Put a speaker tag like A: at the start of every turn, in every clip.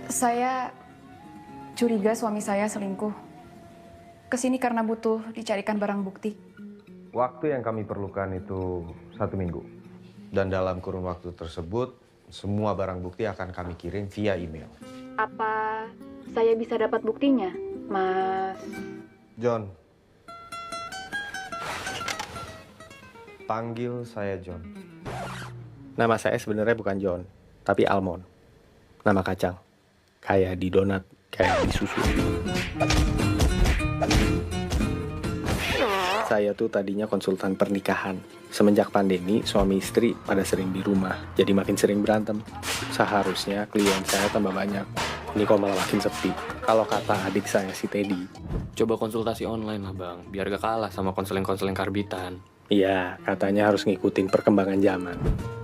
A: Saya curiga suami saya selingkuh. Kesini karena butuh dicarikan barang bukti.
B: Waktu yang kami perlukan itu 1 minggu. Dan dalam kurun waktu tersebut, semua barang bukti akan kami kirim via email.
A: Apa saya bisa dapat buktinya, Mas?
B: John. Panggil saya John.
C: Nama saya sebenarnya bukan John, tapi Almond. Nama kacang. Kayak di donat, kayak di susu. Saya tuh tadinya konsultan pernikahan. Semenjak pandemi, suami istri pada sering di rumah, jadi makin sering berantem. Seharusnya klien saya tambah banyak. Ini kok malah makin sepi. Kalau kata adik saya si Teddy.
D: Coba konsultasi online lah bang, biar gak kalah sama konseling-konseling karbitan.
C: Iya, katanya harus ngikutin perkembangan zaman.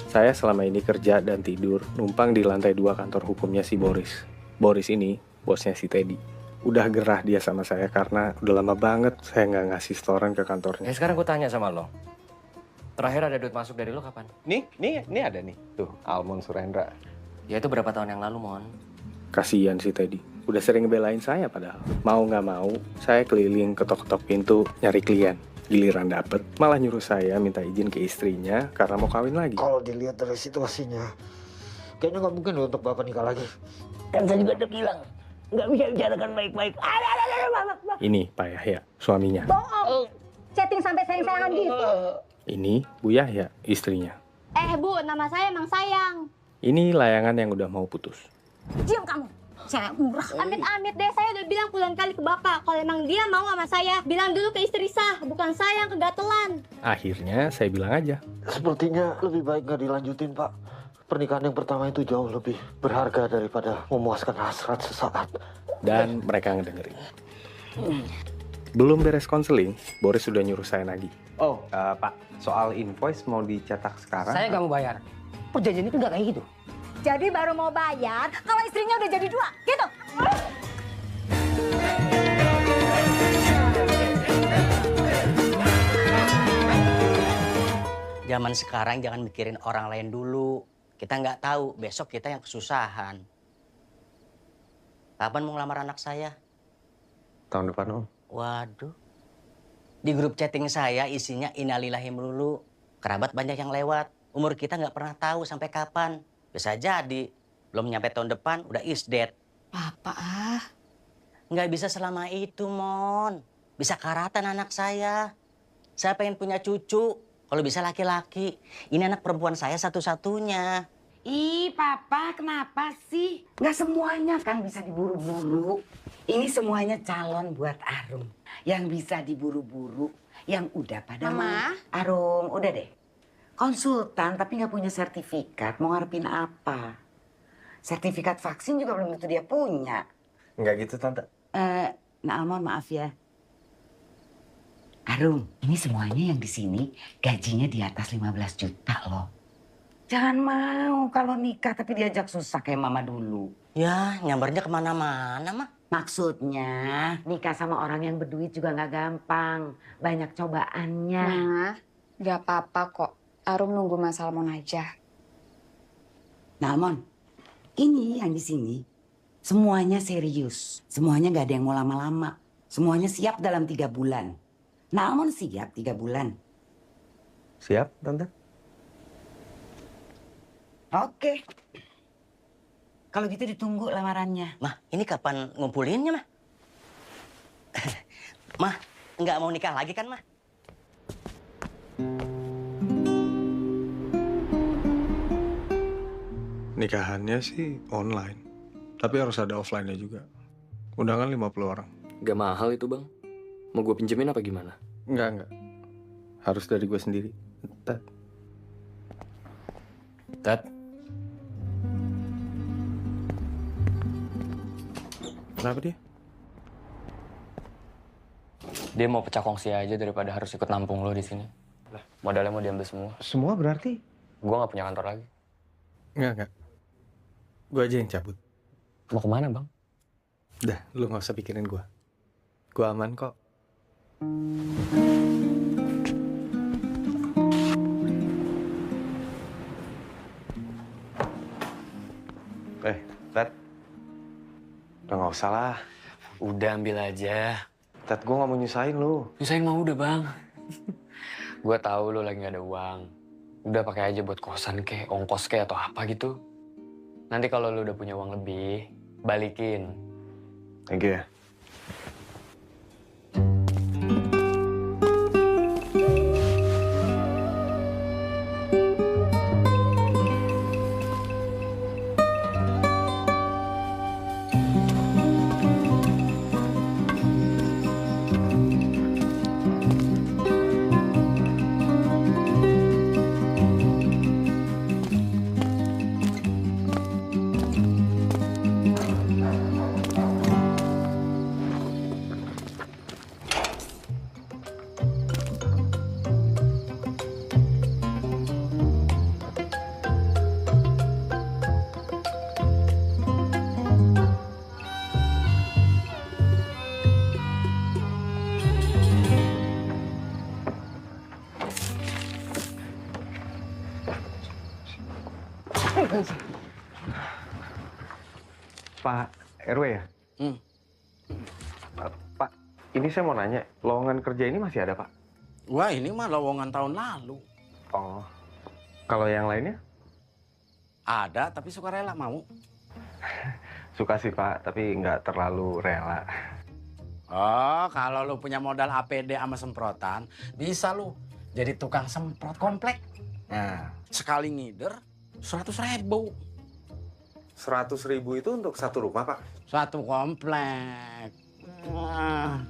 C: Saya selama ini kerja dan tidur, numpang di lantai 2 kantor hukumnya si Boris. Boris ini, bosnya si Teddy. Udah gerah dia sama saya karena udah lama banget saya nggak ngasih setoran ke kantornya.
E: Sekarang gue tanya sama lo. Terakhir ada duit masuk dari lo kapan?
B: Nih ada nih. Tuh, Almond Surendra.
E: Ya itu berapa tahun yang lalu, Mon?
C: Kasian si Teddy. Udah sering ngebelain saya padahal. Mau nggak mau, saya keliling ketok-ketok pintu nyari klien. Giliran dapet, malah nyuruh saya minta izin ke istrinya karena mau kawin lagi.
F: Kalau dilihat dari situasinya, kayaknya nggak mungkin loh untuk bapak nikah lagi. Kan saya juga udah bilang, nggak bisa bicarakan baik-baik.
C: Ini Pak Yahya, suaminya.
G: Bohong. Chatting sampai sayang-sayangan gitu.
C: Ini Bu Yahya, istrinya.
G: Bu, nama saya emang sayang.
C: Ini layangan yang udah mau putus.
G: Diam kamu. Cewek murah. Amit-amit deh, saya udah bilang puluhan kali ke bapak. Kalau emang dia mau sama saya, bilang dulu ke istri sah. Bukan saya yang kegatelan.
C: Akhirnya saya bilang aja.
F: Sepertinya lebih baik nggak dilanjutin, Pak. Pernikahan yang pertama itu jauh lebih berharga daripada memuaskan hasrat sesaat.
C: Dan mereka ngedengerin. Belum beres konseling, Boris sudah nyuruh saya nagih.
B: Oh, Pak, soal invoice mau dicetak sekarang?
E: Saya nggak mau bayar. Perjanjian itu nggak kayak gitu.
G: Jadi baru mau bayar kalau istrinya udah jadi 2, gitu.
H: Zaman sekarang jangan mikirin orang lain dulu. Kita nggak tahu, besok kita yang kesusahan. Kapan mau ngelamar anak saya?
B: Tahun depan, Om.
H: Waduh. Di grup chatting saya isinya innalillahi melulu. Kerabat banyak yang lewat. Umur kita nggak pernah tahu sampai kapan. Bisa jadi, belum nyampe tahun depan udah is dead.
A: Papa
H: Nggak bisa selama itu, Mon. Bisa karatan anak saya. Saya pengen punya cucu. Kalau bisa laki-laki. Ini anak perempuan saya satu-satunya.
I: Ih, Papa, kenapa sih? Nggak semuanya kan bisa diburu-buru. Ini semuanya calon buat Arum. Yang bisa diburu-buru, yang udah pada
G: Mama?
I: Arum, udah deh. Konsultan tapi nggak punya sertifikat, mau ngarepin apa? Sertifikat vaksin juga belum tentu dia punya.
B: Nggak gitu, Tante.
I: Nah, Almond, maaf ya. Arum, ini semuanya yang di sini gajinya di atas 15 juta loh. Jangan mau kalau nikah tapi diajak susah kayak mama dulu.
H: Ya, nyambarnya kemana-mana, mah.
I: Maksudnya nikah sama orang yang berduit juga nggak gampang. Banyak cobaannya.
A: Ma, gak apa-apa kok. Arum nunggu Mas Almond aja.
I: Nah, Almond, ini yang di sini semuanya serius. Semuanya nggak ada yang mau lama-lama. Semuanya siap dalam 3 bulan. Nah, Almond siap 3 bulan.
B: Siap, Tante?
I: Oke. Kalau gitu ditunggu lamarannya.
H: Mah, ini kapan ngumpulinnya, mah? Mah, nggak mau nikah lagi kan, mah?
C: Nikahannya sih online, tapi harus ada offline-nya juga. Undangan 50 orang.
D: Gak mahal itu bang. Mau gue pinjemin apa gimana?
C: Enggak. Harus dari gue sendiri. Tat.
E: Tat,
C: Kenapa dia?
D: Dia mau pecah kongsi aja daripada harus ikut nampung lo di sini. Lah, modalnya mau diambil semua.
B: Semua berarti?
D: Gue nggak punya kantor lagi.
C: Enggak. Gue aja yang cabut.
D: Mau kemana bang?
C: Dah, lu gak usah pikirin gue. Gue aman kok.
B: Tat. Udah nggak usah lah.
D: Udah ambil aja.
B: Ted, gue nggak mau nyusahin lu.
D: Nyusahin mau udah bang. Gue tahu lu lagi gak ada uang. Udah pakai aja buat kosan kek, ongkos kek atau apa gitu. Nanti kalau lu udah punya uang lebih, balikin.
B: Thank you ya. Pak RW ya? Pak, ini saya mau nanya, lowongan kerja ini masih ada, Pak?
J: Wah, ini mah lowongan tahun lalu.
B: Oh, kalau yang lainnya?
J: Ada, tapi sukarela mau.
B: Suka sih, Pak, tapi nggak terlalu rela.
J: Oh, kalau lu punya modal APD sama semprotan, bisa lu jadi tukang semprot komplek. Nah, sekali ngider 100.000.
B: 100.000 itu untuk satu rumah, Pak?
J: Satu komplek. Nah,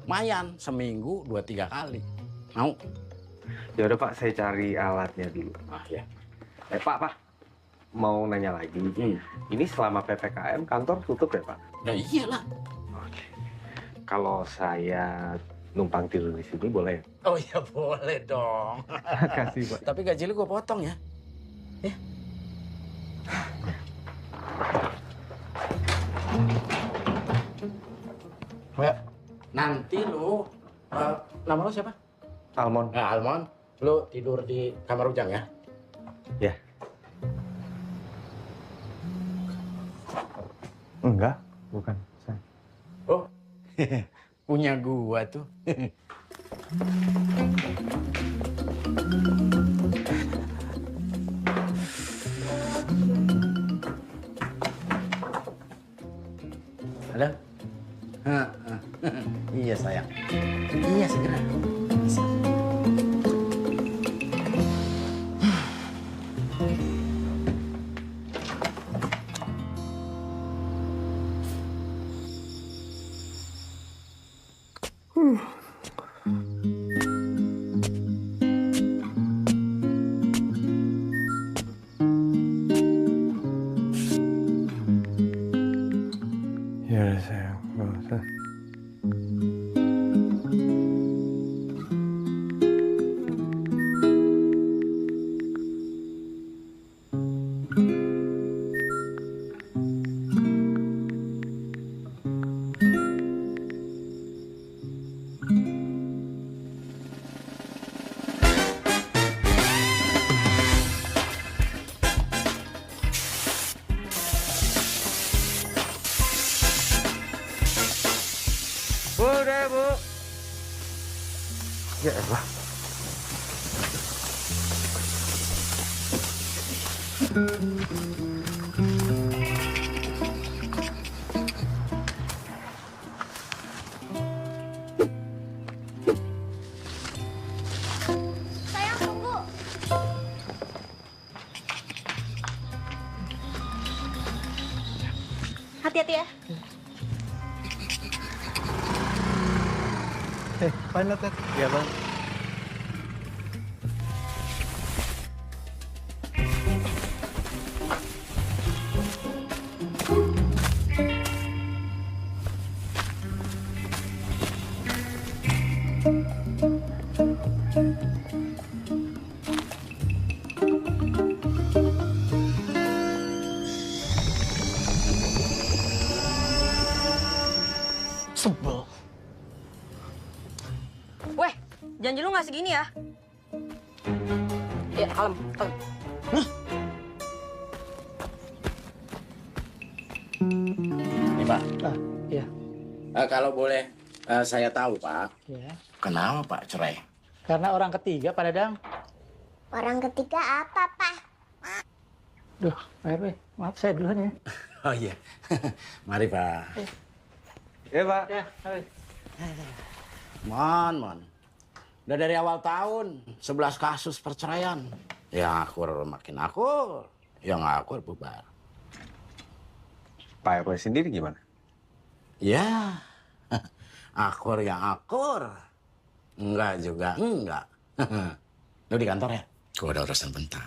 J: lumayan, seminggu 2-3 kali. Mau?
B: Ya udah, Pak, saya cari alatnya dulu.
J: Ah, ya.
B: Pak, mau nanya lagi. Ini selama PPKM kantor tutup ya, Pak?
J: Ya iyalah.
B: Oke. Kalau saya numpang tidur di sini boleh?
J: Oh ya boleh dong.
B: Makasih, Pak.
J: Tapi gaji lu gue potong ya. Ya. Ya. Nanti lu, nama lu siapa?
B: Almond.
J: Nah, Almond, lu tidur di kamar Ujang ya?
B: Ya. Enggak, bukan saya.
J: Oh, punya gua tuh. Halo? Iya sayang. Iya segera. Bisa.
B: Ya udah sayang, nggak usah. Bu, udah Bu. Ya elah.
G: Sayang, tunggu. Hati-hati ya.
B: Panat, ya Bang.
J: Sebel.
K: Weh, janji lu nggak segini ya? Ya, kalem.
J: Ini Pak.
F: Iya.
J: Kalau boleh saya tahu, Pak.
F: Ya.
J: Kenapa Pak cerai?
F: Karena orang ketiga, Pak Dadang.
G: Orang ketiga apa, Pak?
F: Duh, Pak, maaf saya duluan ya.
J: Oh iya. Mari, Pak.
B: Ya, Pak.
F: Ya, Pak.
J: Mon. Udah dari awal tahun, 11 kasus perceraian. Yang akur makin akur, yang nggak akur bubar.
B: Pak RW sendiri gimana?
J: Ya, akur yang akur. Enggak juga, enggak. Lu di kantor ya? Gua ada urusan bentar.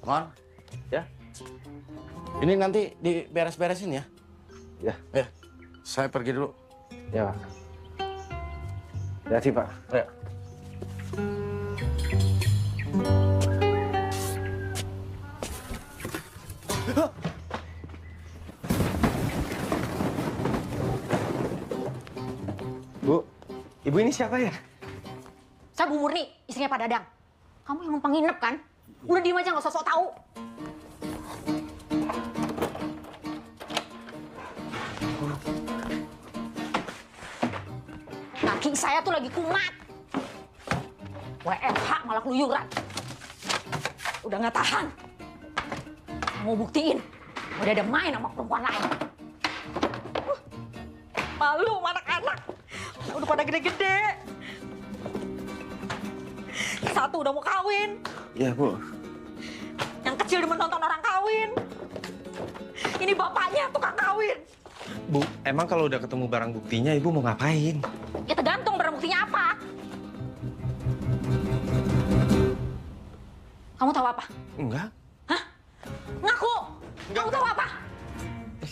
J: Mon,
B: Ya?
J: ini nanti diberes-beresin ya?
B: Ya.
J: Ya, saya pergi dulu.
B: Ya, Pak. Ya sih, Pak.
J: Ya.
B: Bu, ibu ini siapa ya?
K: Saya Bu Murni, istrinya Pak Dadang. Kamu yang numpang nginep kan? Udah diem aja nggak usah sok tahu. Kaki saya tuh lagi kumat. WFH malah keluyuran. Udah nggak tahan. Mau buktiin, udah ada main sama perempuan lain. Malu sama anak-anak. Udah pada gede-gede. Satu udah mau kawin.
B: Iya, Bu.
K: Yang kecil demen nonton orang kawin. Ini bapaknya tukang kawin.
B: Bu, emang kalau udah ketemu barang buktinya, Ibu mau ngapain?
K: Ya tergantung barang buktinya apa. Kamu tahu apa?
B: Enggak.
K: Hah? Ngaku. Kamu tahu apa?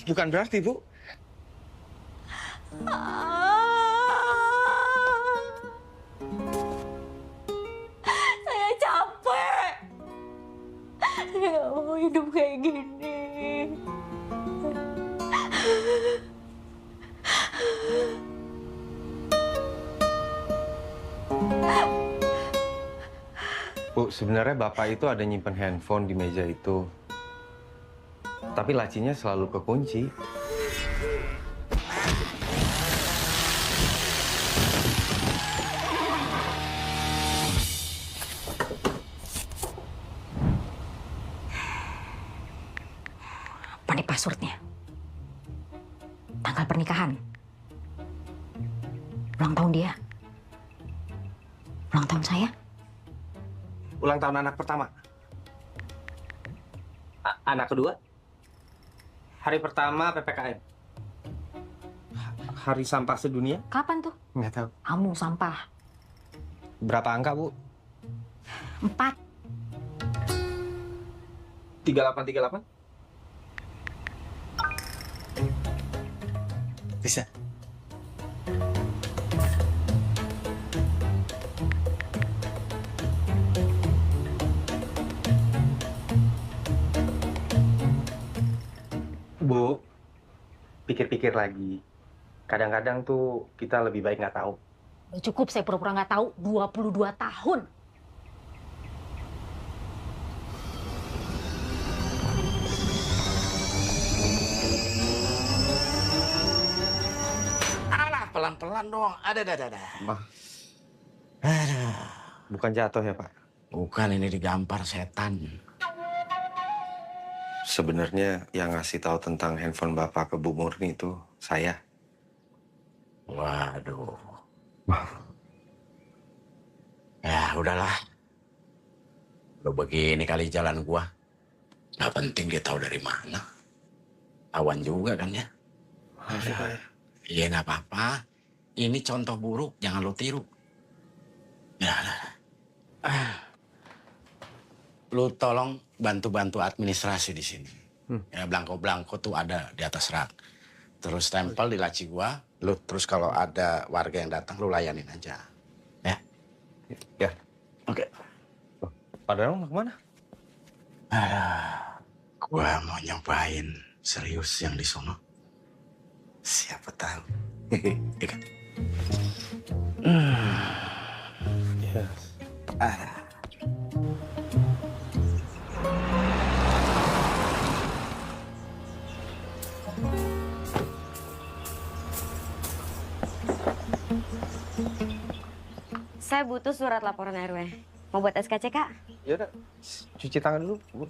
B: Bukan berarti, Bu.
K: Saya capek. Saya nggak mau hidup kayak gini.
B: Bu, sebenarnya Bapak itu ada nyimpen handphone di meja itu. Tapi lacinya selalu kekunci.
K: Apa nih passwordnya? Tanggal pernikahan. Ulang tahun dia. Ulang tahun saya.
B: Ulang tahun anak pertama.
C: Anak kedua? Hari pertama PPKM.
B: Hari sampah sedunia?
K: Kapan tuh?
B: Nggak tahu.
K: Kamu sampah.
B: Berapa angka, Bu?
K: 4.
B: 3838? Bisa. Bu, pikir-pikir lagi. Kadang-kadang tuh kita lebih baik nggak tahu.
K: Udah cukup saya pura-pura nggak tahu 22 tahun.
J: Alah, pelan-pelan dong. Ada.
B: Mah. Aduh. Bukan jatuh ya, Pak?
J: Bukan, ini digampar setan.
B: Sebenarnya yang ngasih tahu tentang handphone Bapak ke Bu Murni itu saya.
J: Waduh. Ya, udahlah. Lo begini kali jalan gua. Nggak penting dia tahu dari mana. Awan juga kan ya. Iya, nggak apa-apa. Ini contoh buruk, jangan lo tiru. Ya, lu tolong bantu-bantu administrasi di sini. Ya, belangko-belangko tuh ada di atas rak. Terus tempel di laci gua. Lu terus kalau ada warga yang datang, lu layanin aja. Ya?
B: Ya.
J: Oke.
B: Padahal mau kemana?
J: Gua mau nyobain serius yang di sono. Siapa tahu. Iya kan?
B: Yes.
L: Saya butuh surat laporan RW. Mau buat SKC, Kak?
B: Ya udah, cuci tangan dulu, Bu.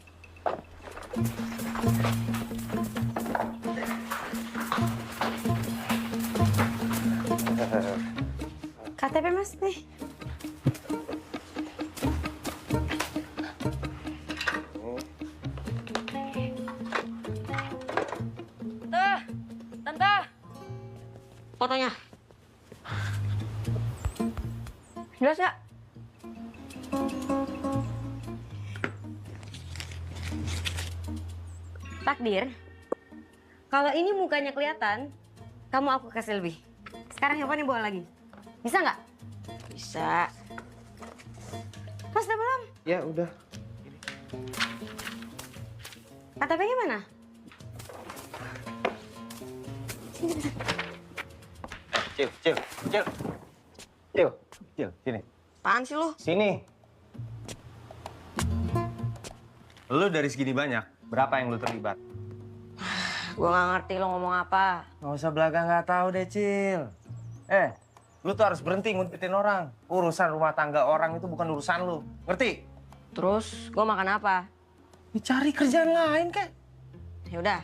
L: KTP Mas nih. Tante, fotonya. Jelas nggak? Takdir, kalau ini mukanya kelihatan, kamu aku kasih lebih. Sekarang handphone bawa lagi. Bisa nggak? Bisa. Mas udah belum?
B: Ya udah.
L: KTP-nya mana?
B: Cil, sini.
L: Apaan sih lu?
B: Sini. Lu dari segini banyak, berapa yang lu terlibat?
L: Gua nggak ngerti lo ngomong apa.
B: Nggak usah belakang nggak tahu deh, Cil. Lu tuh harus berhenti nguntitin orang. Urusan rumah tangga orang itu bukan urusan lu. Ngerti?
L: Terus gua makan apa?
B: Cari kerjaan lain, kek.
L: Yaudah,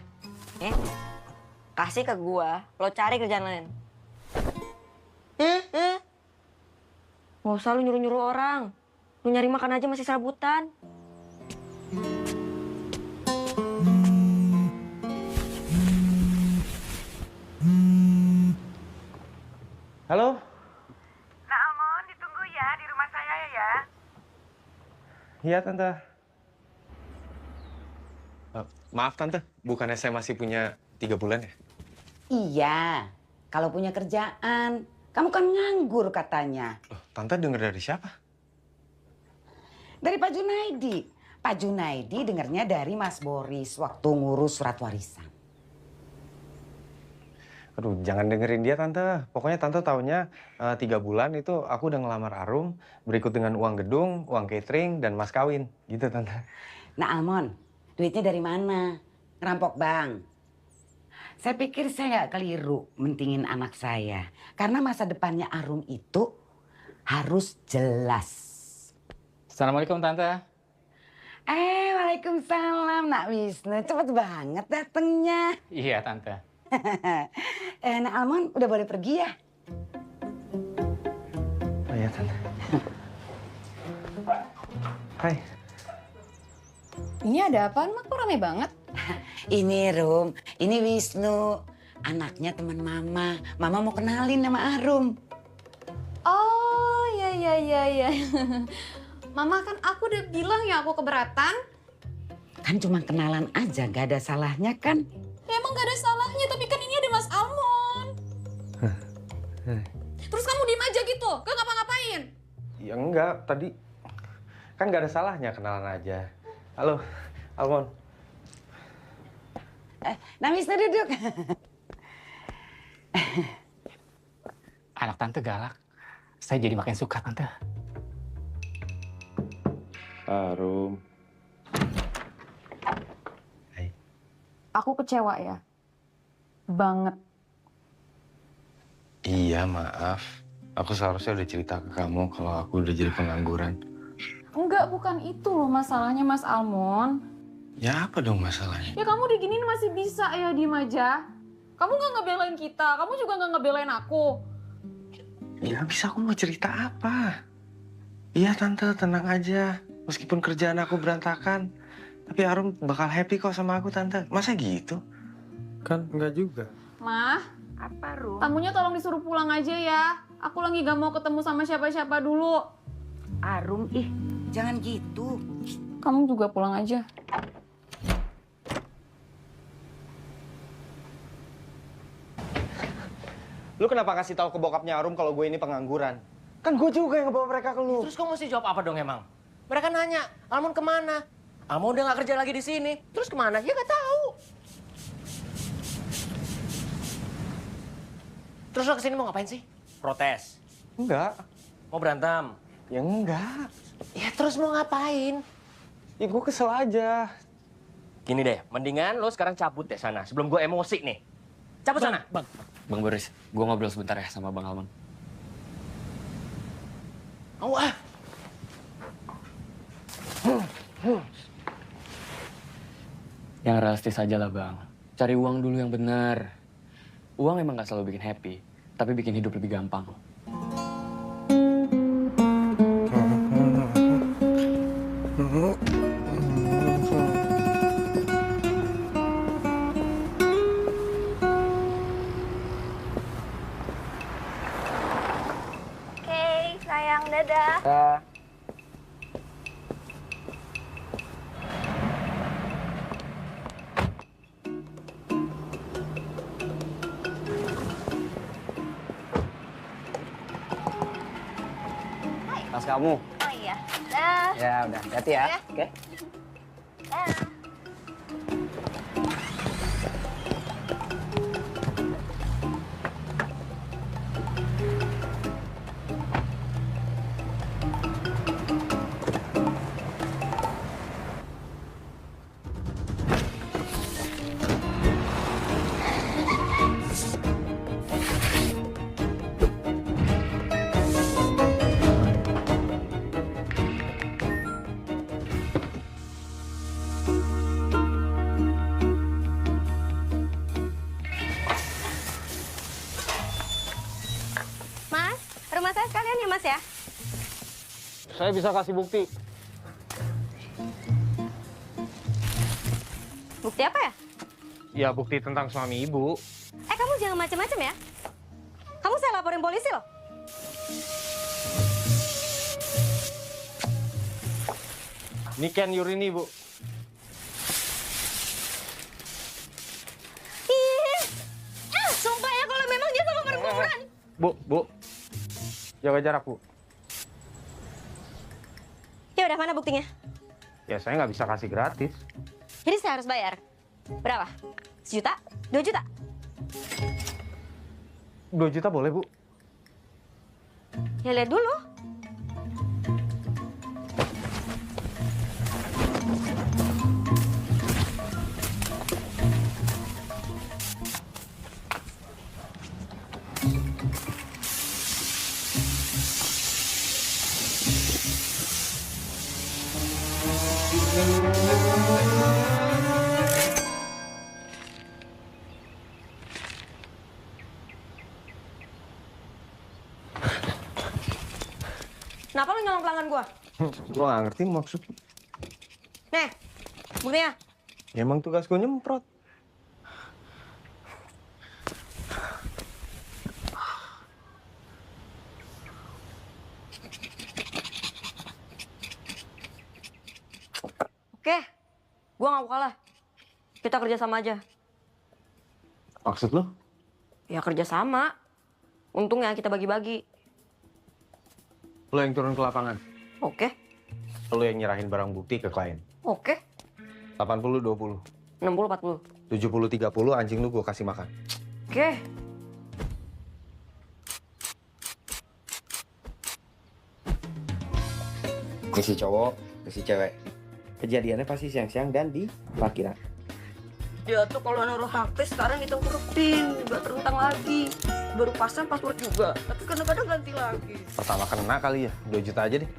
L: kasih ke gua, lo cari kerjaan lain. Gak usah lu nyuruh-nyuruh orang. Lu nyari makan aja masih serabutan.
B: Halo?
M: Nak Almond, ditunggu ya di rumah saya ya.
B: Iya, Tante. Maaf, Tante. Bukannya saya masih punya 3 bulan ya?
I: Iya, kalau punya kerjaan. Kamu kan nganggur katanya.
B: Loh, Tante denger dari siapa?
I: Dari Pak Junaidi. Pak Junaidi dengarnya dari Mas Boris waktu ngurus surat warisan.
B: Aduh, jangan dengerin dia, Tante. Pokoknya Tante taunya 3 bulan itu aku udah ngelamar Arum, berikut dengan uang gedung, uang catering, dan mas kawin. Gitu, Tante.
I: Nah, Almond, duitnya dari mana? Ngerampok bank. Saya pikir saya nggak keliru mentingin anak saya. Karena masa depannya Arum itu harus jelas.
C: Assalamualaikum, Tante.
I: Waalaikumsalam, Nak Wisnu. Cepet banget datengnya.
C: Iya, Tante.
I: Nak Almond udah boleh pergi ya?
B: Oh iya, Tante. Hai.
A: Ini ada apaan, Mak? Kok rame banget?
I: Ini Rum, ini Wisnu. Anaknya teman Mama. Mama mau kenalin nama Arum.
A: Oh, ya. Mama kan aku udah bilang ya aku keberatan.
I: Kan cuma kenalan aja, gak ada salahnya kan?
A: Ya emang gak ada salahnya, tapi kan ini ada Mas Almond. Terus kamu diem aja gitu, gak ngapa-ngapain?
B: Ya enggak, tadi kan gak ada salahnya kenalan aja. Halo, Almond.
I: Nah, Wisnu duduk.
C: Anak Tante galak. Saya jadi makin suka, Tante.
B: Arum.
A: Aku kecewa ya. Banget.
B: Iya, maaf. Aku seharusnya udah cerita ke kamu kalau aku udah jadi pengangguran.
A: Enggak, bukan itu loh masalahnya, Mas Almond.
B: Ya apa dong masalahnya?
A: Ya kamu diginiin masih bisa ya, diem aja. Kamu gak ngebelain kita, kamu juga gak ngebelain aku.
B: Ya bisa, aku mau cerita apa? Iya, Tante, tenang aja. Meskipun kerjaan aku berantakan, tapi Arum bakal happy kok sama aku, Tante. Masa gitu? Kan enggak juga.
A: Mah,
M: Apa, Rum?
A: tamunya tolong disuruh pulang aja ya. Aku lagi gak mau ketemu sama siapa-siapa dulu.
I: Arum, jangan gitu.
A: Kamu juga pulang aja.
B: Lu kenapa kasih tahu ke bokapnya Arum kalau gue ini pengangguran? Kan gue juga yang ngebawa mereka ke lu.
E: Terus kamu mesti jawab apa dong emang? Mereka nanya, Almond kemana? Almond udah nggak kerja lagi di sini. Terus kemana? Ya nggak tahu. Terus lo kesini mau ngapain sih? Protes?
B: Enggak.
E: Mau berantem?
B: Ya enggak.
E: Ya terus mau ngapain?
B: Ya gue kesel aja.
E: Gini deh, mendingan lo sekarang cabut deh sana sebelum gue emosi nih. Cabut sana.
D: Bang Boris, gue ngobrol sebentar ya sama Bang Almond.
E: Awas.
D: Yang realistis aja lah bang. Cari uang dulu yang benar. Uang emang gak selalu bikin happy, tapi bikin hidup lebih gampang.
G: Oke, sayang, dadah.
H: Tas kamu.
G: Oh iya. Dah.
H: Ya udah, hati ya.
G: Ya.
H: Oke.
G: Dah.
L: Mas, rumah saya sekalian ya, Mas ya?
C: Saya bisa kasih bukti.
L: Bukti apa ya?
C: Ya, bukti tentang suami ibu.
L: Kamu jangan macam-macam ya. Kamu saya laporin polisi loh.
C: Ini can urini, Bu.
L: Ih, sumpah ya kalau memang dia sama perempuan.
C: Bu. Jaga jarak, Bu.
L: Ya udah, mana buktinya?
C: Ya, saya nggak bisa kasih gratis.
L: Jadi saya harus bayar. Berapa? 1 juta? 2 juta?
C: 2 juta boleh, Bu?
L: Ya lihat dulu. Kenapa lu nyolong pelanggan gua?
B: Gua nggak ngerti maksud.
L: Nih, buktinya.
B: Ya, emang tugas gue nyemprot.
L: Oke, gua nggak mau kalah. Kita kerja sama aja.
B: Maksud lo?
L: Ya kerja sama. Untungnya kita bagi-bagi.
B: Lo yang turun ke lapangan.
L: Oke,
B: Lo yang nyerahin barang bukti ke klien.
L: oke.
B: 80-20.
L: 60-40.
B: 70-30 anjing lu gue kasih makan.
L: Oke.
B: Ini si cowok, ini si cewek. Kejadiannya pasti siang-siang dan di parkiran.
L: Dia tuh kalau naruh HP sekarang ditengkurupin, nggak terentang lagi. Baru pasang password juga, tapi kadang-kadang ganti lagi.
B: Pertama kena kali ya, 2 juta aja deh.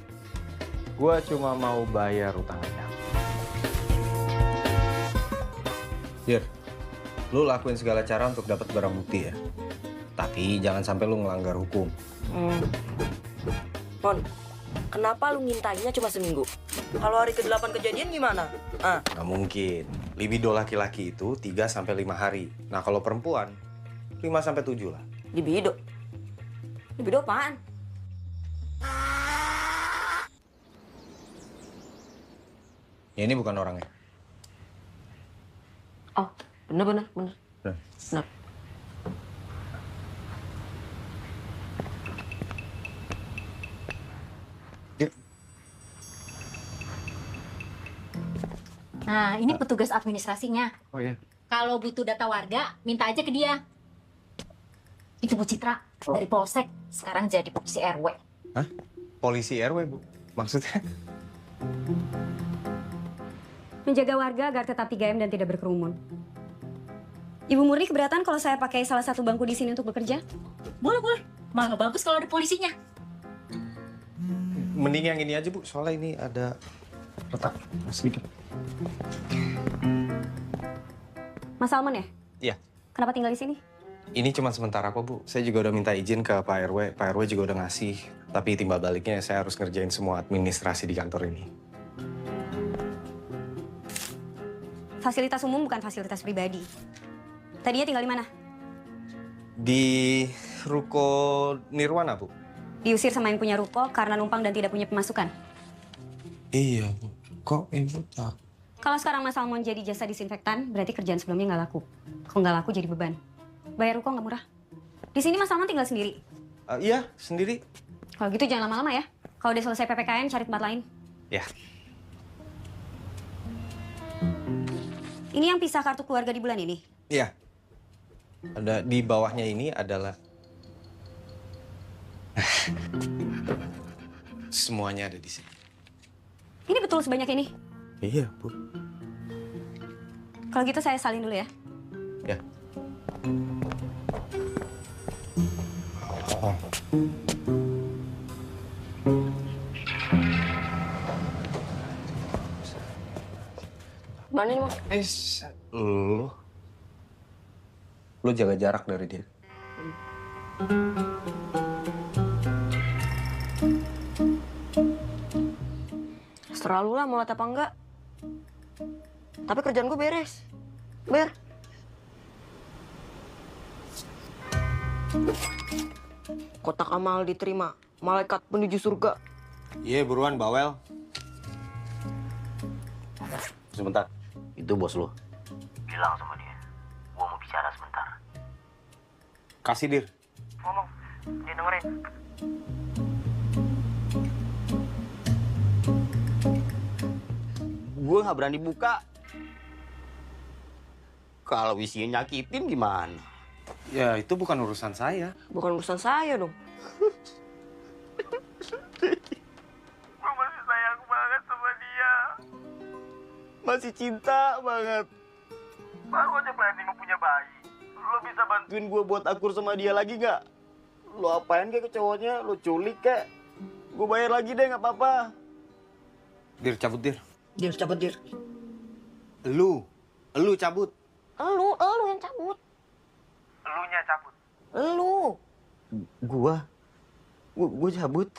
B: Gue cuma mau bayar utangnya. Dir, lu lakuin segala cara untuk dapat barang bukti ya. Tapi jangan sampai lu ngelanggar hukum.
N: Mon, kenapa lu ngintainya cuma seminggu? Kalau hari ke-8 kejadian gimana?
B: Nggak mungkin. Libido laki-laki itu 3-5 hari. Nah kalau perempuan, 5-7 lah.
N: Libido? Libido apaan?
B: Ya ini bukan orangnya.
N: Oh, bener.
B: Bener.
K: Nah, ini petugas administrasinya.
B: Oh iya.
K: Kalau butuh data warga, minta aja ke dia. Itu Bu Citra, dari Polsek, sekarang jadi polisi RW.
B: Hah? Polisi RW, Bu? Maksudnya?
L: Menjaga warga agar tetap 3M dan tidak berkerumun. Ibu Murni keberatan kalau saya pakai salah satu bangku di sini untuk bekerja?
K: Boleh. Malah bagus kalau ada polisinya.
B: Mending yang ini aja, Bu. Soalnya ini ada retak sedikit.
L: Mas Salman ya?
B: Iya.
L: Kenapa tinggal di sini?
B: Ini cuma sementara kok, Bu. Saya juga udah minta izin ke Pak RW. Pak RW juga udah ngasih. Tapi timbal baliknya saya harus ngerjain semua administrasi di kantor ini.
L: Fasilitas umum bukan fasilitas pribadi. Tadinya tinggal di mana?
B: Di Ruko Nirwana, Bu.
L: Diusir sama yang punya ruko karena numpang dan tidak punya pemasukan.
B: Iya, Bu. Kok Ibu tahu?
L: Kalau sekarang Mas Salmon jadi jasa disinfektan, berarti kerjaan sebelumnya nggak laku. Kalau nggak laku jadi beban. Bayar ruko nggak murah. Di sini Mas Salmon tinggal sendiri.
B: Iya, sendiri.
L: Kalau gitu jangan lama-lama ya. Kalau udah selesai PPKM, cari tempat lain.
B: Ya.
L: Ini yang pisah kartu keluarga di bulan ini?
B: Iya. Ada di bawahnya ini adalah semuanya ada di sini.
L: Ini betul sebanyak ini?
B: Iya, Bu.
L: Kalau gitu saya salin dulu ya.
B: Ya.
N: Mana nih, Mas?
B: Lu jaga jarak dari dia.
N: Terserah lu lah mau liat apa enggak. Tapi kerjaan gue beres. Ber. Kotak amal diterima. Malaikat menuju surga.
B: Iya, buruan, bawel. Sebentar.
J: Itu bos lo. Bilang sama dia. Gua mau bicara sebentar.
B: Kasih, Dir.
N: Ngomong. Dia dengerin.
J: Gue nggak berani buka. Kalau isinya nyakitin gimana?
B: Ya, itu bukan urusan saya.
N: Bukan urusan saya dong.
J: Gue masih sayang banget sama dia. Masih cinta banget. Baru aja planning mau punya bayi. Lo bisa bantuin gue buat akur sama dia lagi nggak? Lo apain kayak ke cowoknya? Lo culik kek? Gue bayar lagi deh, nggak apa-apa.
B: Dir, cabut, Dir.
N: Dir, cabut, Dir.
B: Lu cabut.
N: Lu yang cabut.
J: Elunya cabut.
N: Lu.
J: Gue cabut.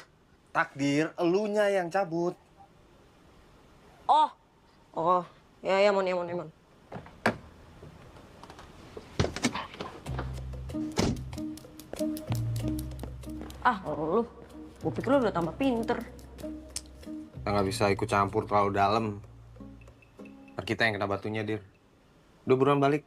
B: Takdir, elunya yang cabut.
N: Oh. Ya, Mon. Lu. Gue pikir lu udah tambah pinter.
B: Kita nggak bisa ikut campur terlalu dalam. Ntar kita yang kena batunya, Dir. Udah buruan balik.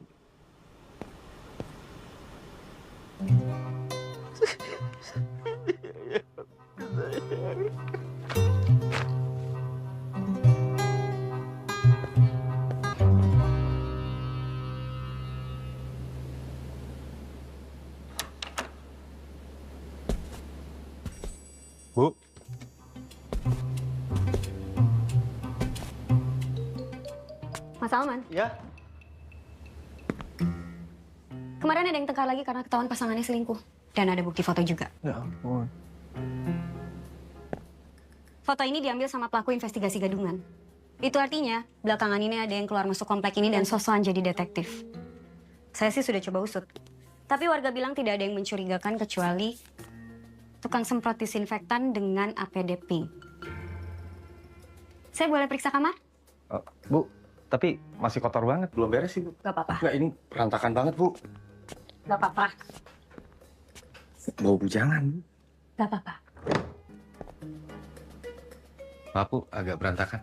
B: Bu.
L: Mas Salman,
B: Ya.
L: kemarin ada yang tengkar lagi karena ketahuan pasangannya selingkuh. Dan ada bukti foto juga.
B: Ya ampun.
L: Foto ini diambil sama pelaku investigasi gadungan. Itu artinya, belakangan ini ada yang keluar masuk komplek ini dan sosokan jadi detektif. Saya sih sudah coba usut. Tapi warga bilang tidak ada yang mencurigakan kecuali tukang semprot disinfektan dengan APD pink. Saya boleh periksa kamar?
B: Bu, tapi masih kotor banget. Belum beres sih, Bu.
L: Gak apa-apa.
B: Nggak, ini berantakan banget, Bu.
L: Gak apa-apa.
B: Bau bujangan.
L: Gak apa-apa.
B: Maaf, Bu, agak berantakan.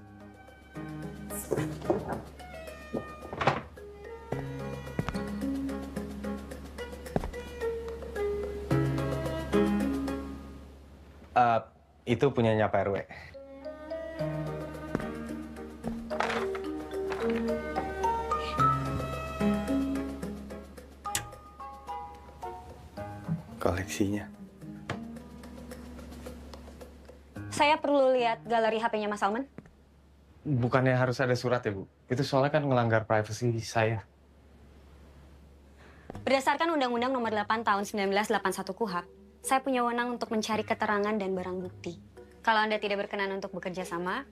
B: Itu punyanya Pak RW. Koleksinya.
L: Saya perlu lihat galeri HP-nya Mas Salman.
B: Bukannya harus ada surat ya, Bu? Itu soalnya kan ngelanggar privasi saya.
L: Berdasarkan Undang-Undang Nomor 8 Tahun 1981 KUHP, saya punya wewenang untuk mencari keterangan dan barang bukti.
G: Kalau Anda tidak berkenan untuk bekerja sama,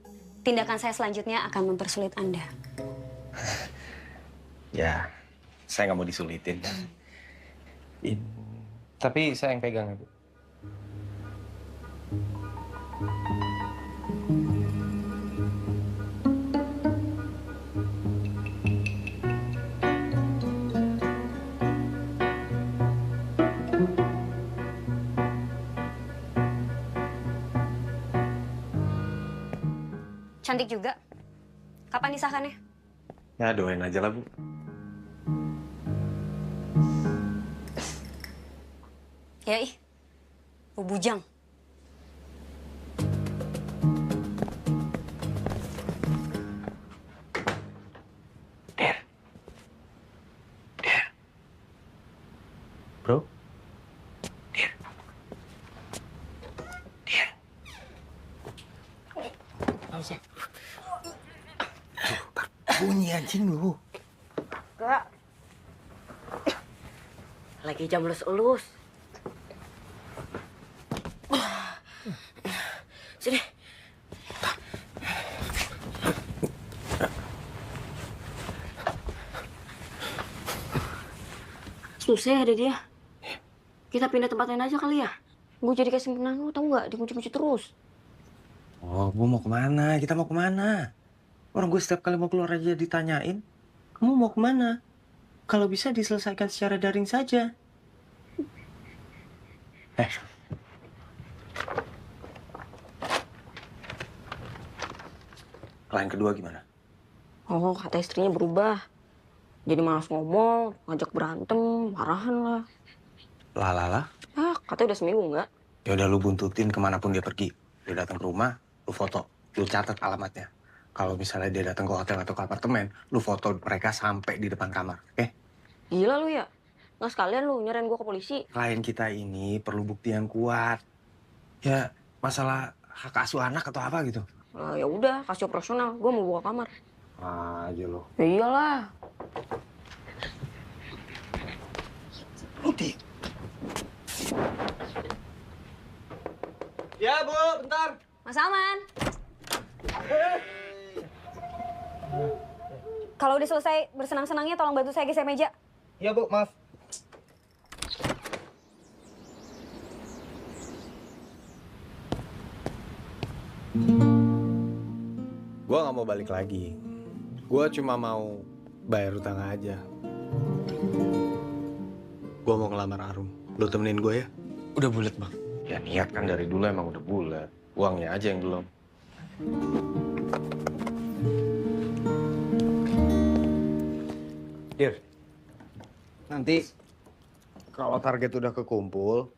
G: tindakan saya selanjutnya akan mempersulit Anda.
B: Ya, saya nggak mau disulitin. Tapi saya yang pegang, Bu.
G: Cantik juga. Kapan disahkannya?
B: Ya, doain aja lah, Bu.
G: Ya ih, Bu Bujang.
B: Bro? Bunyi anjing lu.
N: Enggak. Lagi jam elus-elus. Sini. Susah ada dia. Kita pindah tempat lain aja kali ya. Gue jadi kayak simpenan lu, tau nggak? Dikunci-kunci terus.
B: Oh, gue mau kemana? Kita mau kemana? Orang gue setiap kali mau keluar aja ditanyain, kamu mau kemana? Kalau bisa diselesaikan secara daring saja. Klien kedua gimana?
N: Oh, kata istrinya berubah. Jadi malas ngomong, ngajak berantem, marahan lah.
B: Lah.
N: Ah, katanya udah seminggu nggak?
B: Ya udah lu buntutin kemanapun dia pergi. Dia datang ke rumah, lu foto, lu catat alamatnya. Kalau misalnya dia datang ke hotel atau ke apartemen, lu foto mereka sampai di depan kamar, oke?
N: Gila lu ya? Nggak sekalian lu nyerahin gue ke polisi.
B: Klien kita ini perlu bukti yang kuat. Ya, masalah hak asuh anak atau apa gitu.
N: Ya udah, kasih operasional. Gue mau buka kamar.
B: Aja lo.
N: Ya iyalah.
B: Udah.
C: Ya, Bu, bentar.
G: Mas Alman. Kalau udah selesai bersenang-senangnya, tolong bantu saya geser meja.
C: Ya, Bu, maaf. Gua nggak mau balik lagi. Gua cuma mau bayar utang aja. Gua mau ngelamar Arum. Lu temenin gue ya?
D: Udah bulat, Bang.
B: Ya niat kan dari dulu emang udah bulat. Uangnya aja yang belum.
C: Dir, nanti kalau target udah kekumpul,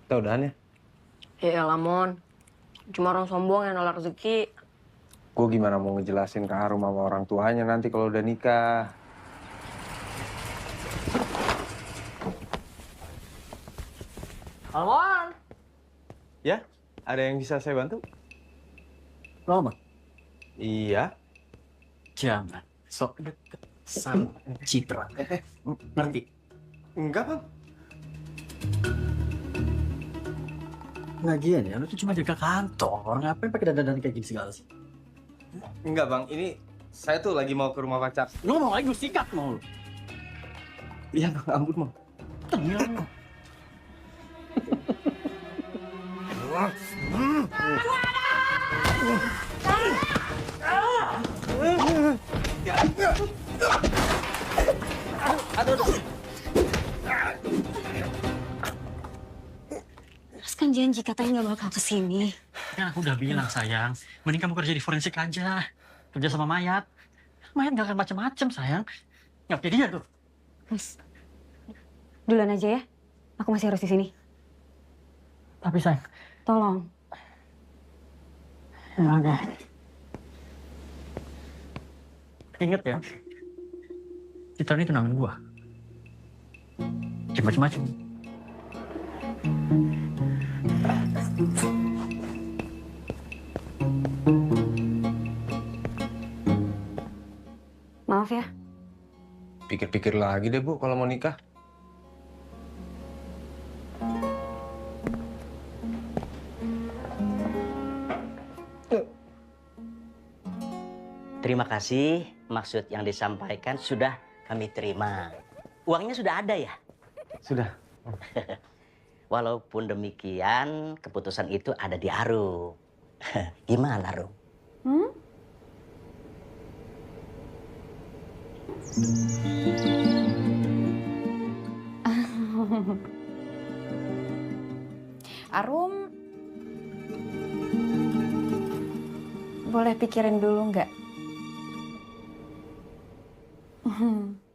C: kita udahan ya?
N: Ya elah, Mon. Cuma orang sombong yang nolak rezeki.
B: Gue gimana mau ngejelasin ke Arum sama orang tuanya nanti kalau udah nikah.
C: Alman! Ya, ada yang bisa saya bantu?
O: Lama?
C: Iya.
O: Jangan sok deket sama Citra. Ngerti?
C: Enggak, Bang.
O: Lagian ya, lu tuh cuma jaga kantor. Ngapain pakai dandan kayak gini segala sih?
C: Enggak, Bang. Ini saya tuh lagi mau ke rumah pacar.
O: Lu mau lagi, lu sikat mau lu.
C: Iya, Bang. Ampun, Bang.
O: Tenang.
G: Terus kan janji katanya nggak bakal kesini.
O: Kan aku udah bilang sayang, mending kamu kerja di forensik aja. Kerja sama mayat. Mayat gak akan macem-macem sayang. Nggak kayak dia tuh.
G: Mas, duluan aja ya. Aku masih harus di sini.
O: Tapi sayang.
G: Tolong.
O: Ya, oke. Ingat ya, Citra ini tunangan gua. Jangan macem-macem.
G: Maaf ya.
B: Pikir-pikir lagi deh, Bu, kalau mau nikah.
H: Terima kasih, maksud yang disampaikan sudah kami terima. Uangnya sudah ada ya?
B: Sudah.
H: Walaupun demikian, keputusan itu ada di Arum. Gimana, Rum?
A: Arum, boleh pikirin dulu nggak?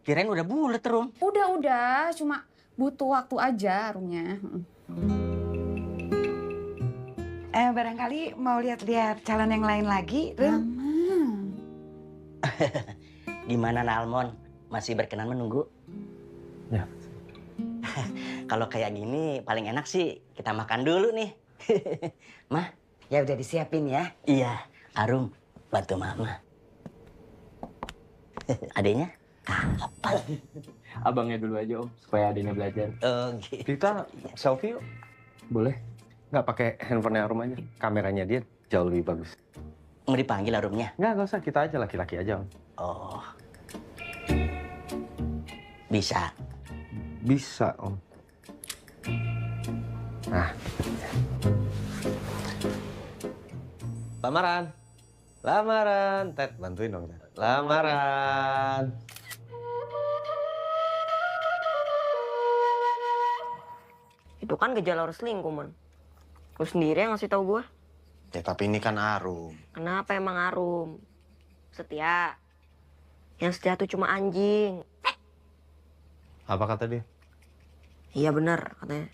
H: Kirain udah bulet, Rum.
A: Udah, cuma butuh waktu aja Arumnya.
I: Barangkali mau lihat-lihat calon yang lain lagi, Rum?
H: Gimana, Nalmon? Masih berkenan menunggu?
B: Ya.
H: Kalau kayak gini, paling enak sih kita makan dulu nih. Mah?
I: Ya udah disiapin ya.
H: Iya, Arum, bantu Mama. Adenya? Kapan?
C: Abangnya dulu aja Om, supaya adanya belajar.
H: Oh gitu.
B: Kita selfie yuk.
C: Boleh? Nggak pakai handphonenya Arum aja. Kameranya dia jauh lebih bagus.
H: Mau dipanggil Arumnya?
B: Nggak usah. Kita aja laki-laki aja Om.
H: Oh. Bisa?
B: Bisa Om. Nah. Lamaran. Ted, bantuin dong. Ted. Lamaran.
N: Itu kan gejala orang selingkuh, Man. Lu sendiri yang ngasih tahu gue.
B: Ya tapi ini kan Arum.
N: Kenapa emang Arum? Setia. Yang setia tuh cuma anjing.
B: Apa kata dia?
N: Iya bener katanya.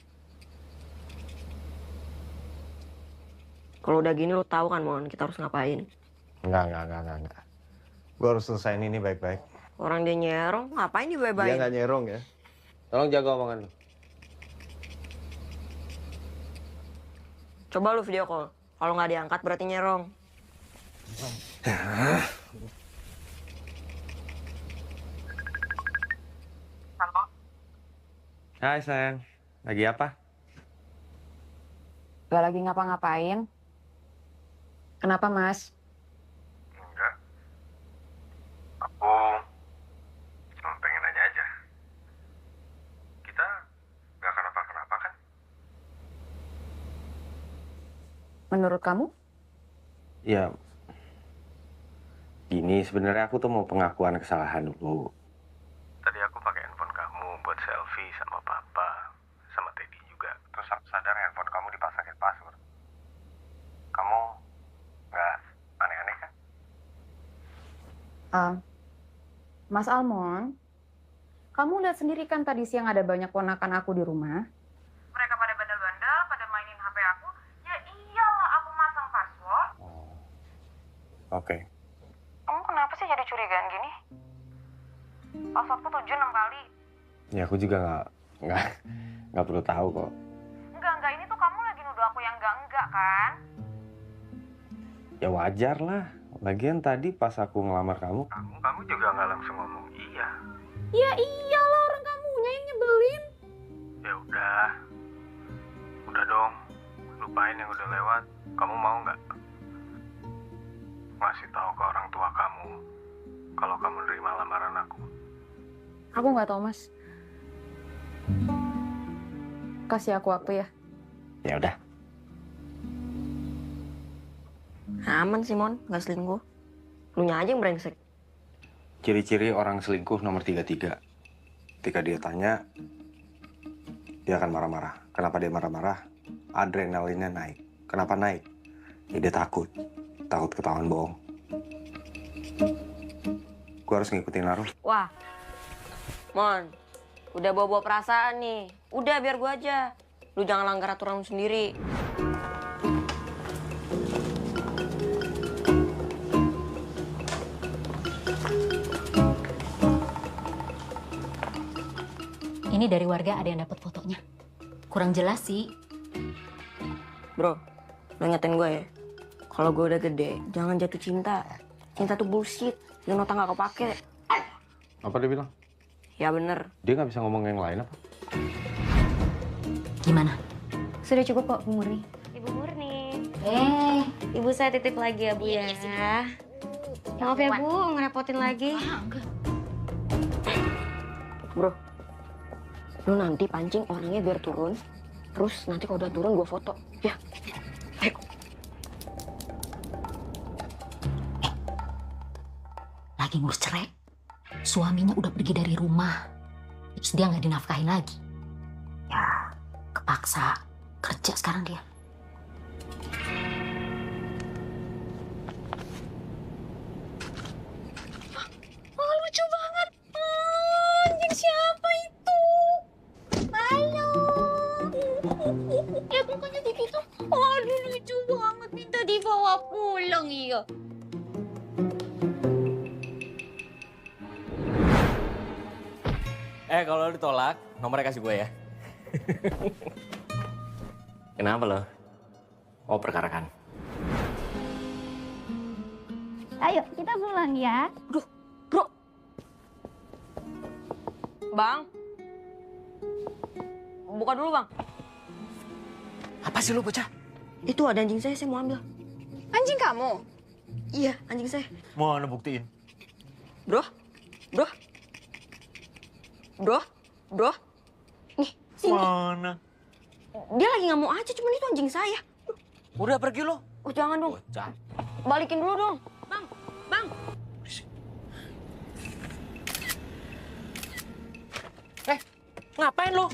N: Kalau udah gini lu tahu kan, Mon, kita harus ngapain.
B: Enggak. Gue harus selesaiin ini baik-baik.
N: Orang dia nyerong, ngapain dia
B: Dia
N: bye-bye?
B: nggak nyerong ya. Tolong jaga omongan lu.
N: Coba lu video call. Kalau nggak diangkat berarti nyerong.
B: Hai sayang, lagi apa?
A: Gak lagi ngapa-ngapain. Kenapa, Mas?
P: Enggak. Aku cuma pengen nanya aja. Kita nggak kenapa-kenapa kan?
A: Menurut kamu?
B: Ya, gini sebenarnya aku tuh mau pengakuan kesalahan dulu.
P: Tadi aku pakai handphone kamu buat selfie sama papa, sama Teddy juga. Terus aku sadar handphone kamu dipasangin password. Kamu nggak aneh-aneh kan?
A: Mas Almond, kamu lihat sendiri kan tadi siang ada banyak ponakan aku di rumah.
M: Mereka pada bandel-bandel, pada mainin HP aku. Ya iyalah aku masang password.
B: Oke.
M: Kamu kenapa sih jadi curigaan gini? Passwordku 7-6 kali.
B: Ya aku juga nggak perlu tahu kok.
M: Enggak, ini tuh kamu lagi nuduh aku yang enggak kan?
B: Ya wajar lah. Lagian tadi pas aku ngelamar kamu
P: Kamu juga nggak langsung ngomong iya.
A: Ya iyalah orang kamunya yang nyebelin.
P: Ya udah dong. Lupain yang udah lewat. Kamu mau nggak ngasih tahu ke orang tua kamu kalau kamu nerima lamaran aku?
A: Aku nggak tahu, Mas. Kasih aku waktu ya.
B: Ya udah.
N: Aman sih, Mon, nggak selingkuh. Lu nya aja yang brengsek.
B: Ciri-ciri orang selingkuh nomor 33. Ketika dia tanya, dia akan marah-marah. Kenapa dia marah-marah? Adrenalinnya naik. Kenapa naik? Ya dia takut. Takut ketahuan bohong. Gue harus ngikutin Arum.
N: Wah, Mon, udah bawa-bawa perasaan nih. Udah, biar gua aja. Lu jangan langgar aturan lu sendiri.
K: Ini dari warga ada yang dapat fotonya. Kurang jelas sih.
N: Bro, lu ingetin gue ya. Kalau gue udah gede, jangan jatuh cinta. Cinta tuh bullshit. Yang nota nggak kepake.
B: Apa dia bilang?
N: Ya bener.
B: Dia nggak bisa ngomong yang lain apa?
K: Gimana?
A: Sudah cukup kok, Bu Murni.
L: Ibu Murni.
K: Eh,
L: Ibu saya titip lagi ya, Bu ya. Maaf ya Bu, ngerepotin lagi.
N: Bro, lu nanti pancing orangnya biar turun. Terus nanti kalau udah turun gue foto. Ya, ayo.
K: Lagi ngurus cerai. Suaminya udah pergi dari rumah. Terus dia nggak dinafkahin lagi. Ya, kepaksa kerja sekarang dia.
G: Oh, lucu banget. Anjing siapa itu? Halo. Ya bukannya gitu. Aduh lucu banget. Minta dibawa pulang iya.
E: Kalau ditolak, nomornya kasih gue ya. Kenapa lo? Oh, perkara kan.
G: Ayo kita pulang ya.
N: Aduh, bro. Bang. Buka dulu, Bang.
E: Apa sih lo bocah?
N: Itu ada anjing saya mau ambil.
A: Anjing kamu?
N: Iya, anjing saya.
E: Mau buktiin?
N: Bro, bro. Bro. Nih, sini.
E: Mana?
N: Dia lagi nggak mau aja, cuman itu anjing saya.
E: Udah pergi lo.
N: Oh, jangan dong.
E: Bocah.
N: Balikin dulu dong. Bang.
E: Ngapain lo?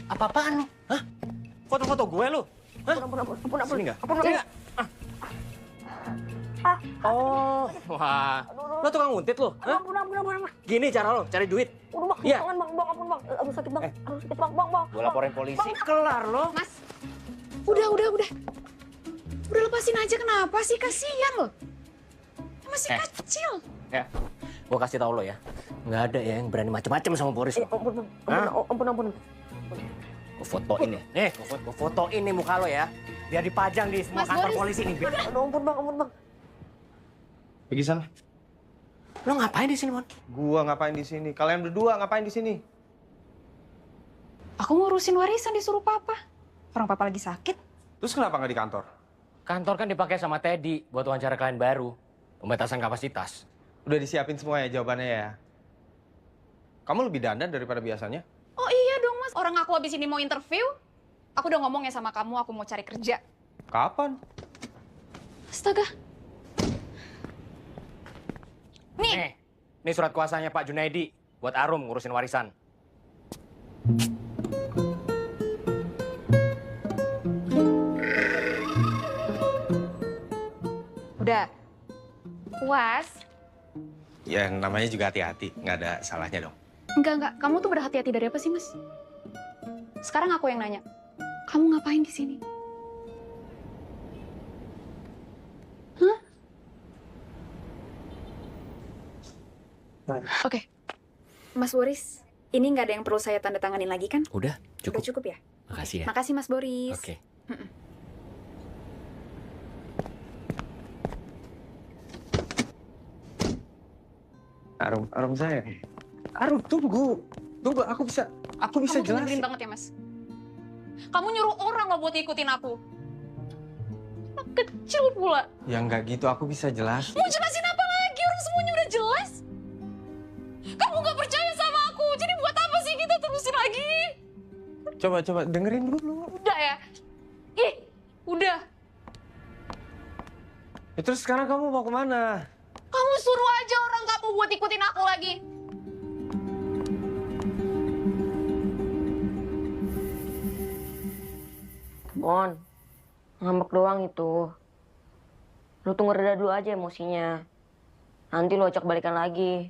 E: Apa-apaan lo? Hah? Foto-foto gue lo? Hah?
N: Ampun.
E: Sini nggak?
N: Ampun.
E: Sini nggak? Oh, wah. Lo tukang nguntit lo? Hah?
N: Ampun.
E: Gini cara lo, cari duit.
N: Udah, Bang.
E: Iya.
N: Jangan, Bang. Ampun, Bang. Aduh, sakit, Bang. Aduh, sakit, Bang.
E: Gue laporin polisi. Kelar lo.
A: Mas, udah. Udah lepasin aja, kenapa sih? Kasihan loh. Masih kecil.
E: Ya, gue kasih tau lo ya. Nggak ada ya yang berani macem-macem sama Boris.
N: Ampun, Bang.
E: Hah?
N: Ampun.
E: Gue fotoin ya. Nih, gue fotoin nih muka lo ya. Biar dipajang di semua
A: Mas
E: kantor
A: Boris.
E: polisi nih.
N: Aduh, ampun, Bang.
B: Pergi sana.
E: Lo ngapain di sini, Mon?
B: Gua ngapain di sini? Kalian berdua ngapain di sini?
A: Aku ngurusin warisan disuruh papa. Orang papa lagi sakit.
B: Terus kenapa nggak di kantor?
E: Kantor kan dipakai sama Teddy buat wawancara klien baru. Pembatasan kapasitas.
B: Udah disiapin semua ya jawabannya ya? Kamu lebih dandan daripada biasanya?
A: Oh iya dong mas, orang aku habis ini mau interview. Aku udah ngomong ya sama kamu, aku mau cari kerja.
B: Kapan?
A: Astaga.
E: Nih surat kuasanya Pak Junaidi buat Arum ngurusin warisan.
A: Udah. Puas?
B: Ya namanya juga hati-hati, nggak ada salahnya dong.
A: Enggak. Kamu tuh berhati-hati dari apa sih mas? Sekarang aku yang nanya. Kamu ngapain di sini? Hah? Oke. Mas Boris, ini nggak ada yang perlu saya tanda tanganin lagi kan?
E: Udah, cukup.
A: Udah cukup ya?
E: Makasih ya.
A: Makasih Mas Boris.
E: Oke.
B: Arum saya. Arum tunggu, aku bisa
A: Kamu tuh
B: jelasin.
A: nyebelin banget ya mas. Kamu nyuruh orang lo buat ikutin aku. Anak kecil pula.
B: Ya nggak gitu, aku bisa jelasin.
A: Mau jelasin apa lagi? Orang semuanya udah jelas. Kamu nggak percaya sama aku. Jadi buat apa sih kita terusin lagi?
B: Coba dengerin dulu.
A: Udah ya. Ih, udah.
B: Ya, terus sekarang kamu mau kemana?
A: Kamu suruh aja orang kamu buat ikutin aku lagi.
N: Mon, ngambek doang itu. Lu tunggu reda dulu aja emosinya. Nanti lu ajak balikan lagi.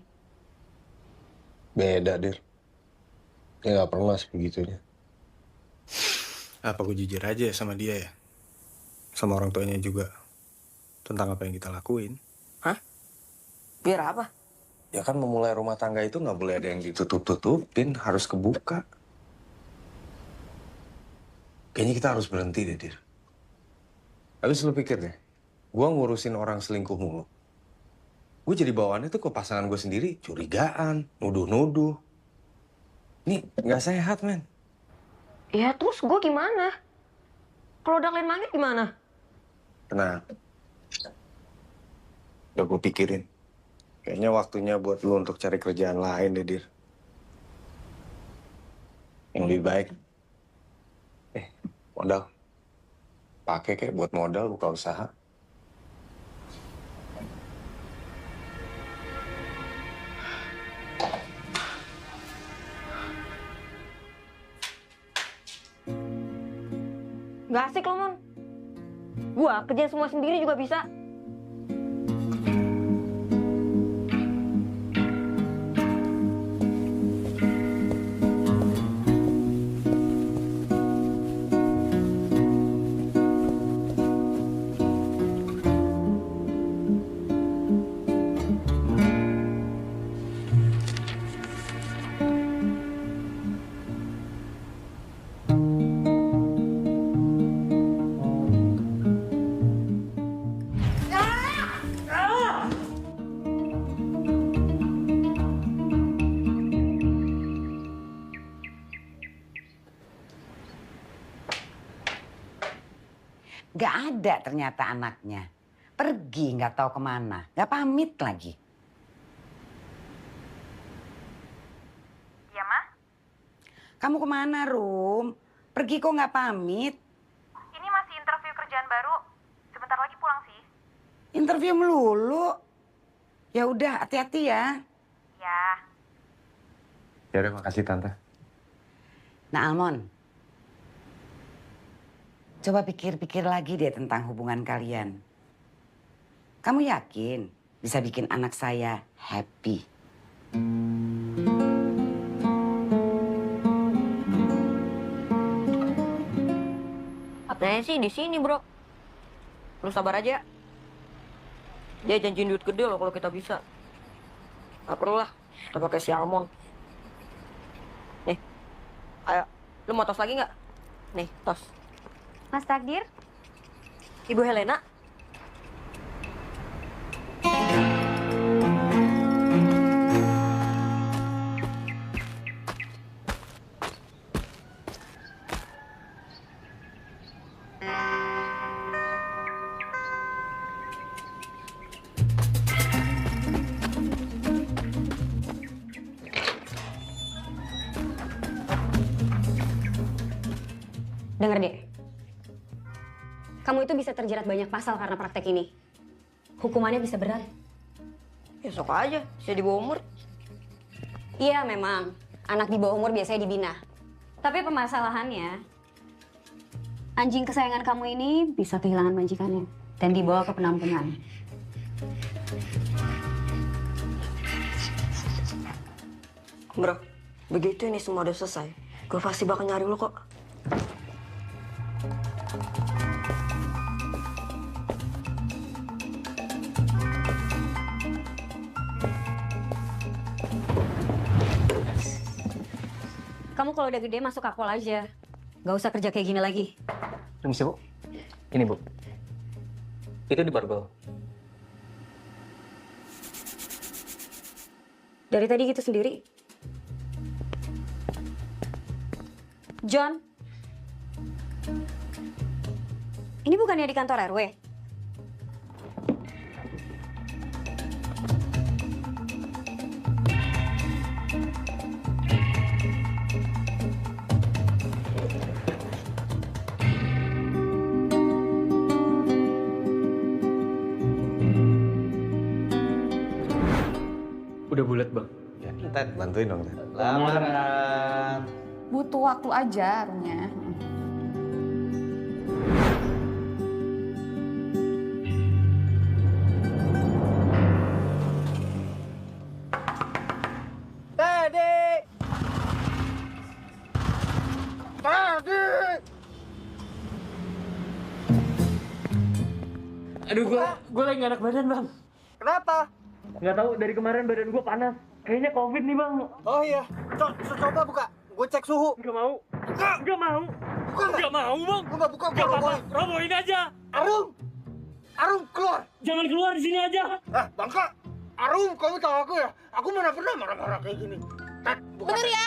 P: Beda, Dir. Dia nggak pernah sebegitunya.
C: Apa gue jujur aja sama dia ya? Sama orang tuanya juga. Tentang apa yang kita lakuin.
N: Hah? Biar apa?
B: Ya kan memulai rumah tangga itu nggak boleh ada yang ditutup-tutupin, harus kebuka. Kayaknya kita harus berhenti deh, Dir. Habis lu pikir deh, gua ngurusin orang selingkuh mulu. Gue jadi bawaannya tuh ke pasangan gue sendiri, curigaan, nuduh-nuduh. Nih, nggak sehat, men.
N: Ya terus gue gimana? Kalau udah klien langit gimana?
B: Tenang. Udah gue pikirin. Kayaknya waktunya buat lu untuk cari kerjaan lain deh, Dir. Yang lebih baik. Modal. Pakai kayak buat modal buka usaha.
N: Gak asik lo, Mon. Gua kerjain semua sendiri juga bisa.
I: Gak ada ternyata anaknya. Pergi nggak tahu kemana. Nggak pamit lagi.
M: Iya, Ma?
I: Kamu kemana, Rum? Pergi kok nggak pamit?
M: Ini masih interview kerjaan baru. Sebentar lagi pulang sih.
I: Interview melulu. Ya udah, hati-hati ya.
M: Ya.
B: Ya udah, makasih Tante.
I: Nah, Almond. Coba pikir-pikir lagi deh tentang hubungan kalian. Kamu yakin bisa bikin anak saya happy?
N: Katanya sih di sini, Bro. Lu sabar aja. Dia janjiin duit gede loh kalau kita bisa. Gak perlu lah, kita pakai si Almond. Nih, ayo. Lu mau tos lagi nggak? Nih, tos.
L: Mas Takdir?
N: Ibu Helena?
L: Dengar deh. Kamu itu bisa terjerat banyak pasal karena praktek ini. Hukumannya bisa berat.
N: Ya sok aja, bisa di bawah umur.
L: Iya memang, anak di bawah umur biasanya dibina. Tapi permasalahannya, anjing kesayangan kamu ini bisa kehilangan majikannya dan dibawa ke penampungan.
N: Bro, begitu ini semua udah selesai, gue pasti bakal nyari lu kok.
L: Kamu kalau udah gede masuk akpol aja. Gak usah kerja kayak gini lagi.
O: Permisi, Bu. Ini, Bu. Itu di barbel.
L: Dari tadi gitu sendiri. John. Ini bukannya di kantor RW?
O: Udah bulat, Bang.
B: Ya, Ted, bantuin dong, Ted.
O: Lamaran.
A: Butuh waktu aja, Rumnya.
E: Teddy! Teddy!
O: Aduh, gue lagi gak enak badan, Bang.
E: Kenapa?
O: Nggak tahu, dari kemarin badan gue panas. Kayaknya COVID nih, Bang.
E: Oh iya, coba buka. Gue cek suhu.
O: Nggak mau. Nggak mau.
E: Buka
O: Nggak mau, Bang.
E: Gue nggak buka,
O: Nggak apa-apa. Robohin aja.
E: Arum! Arum, keluar!
O: Jangan keluar di sini aja.
E: Bangka! Arum, kamu tahu aku ya? Aku mana pernah marah-marah kayak gini. Ted, buka.
A: Bener ya?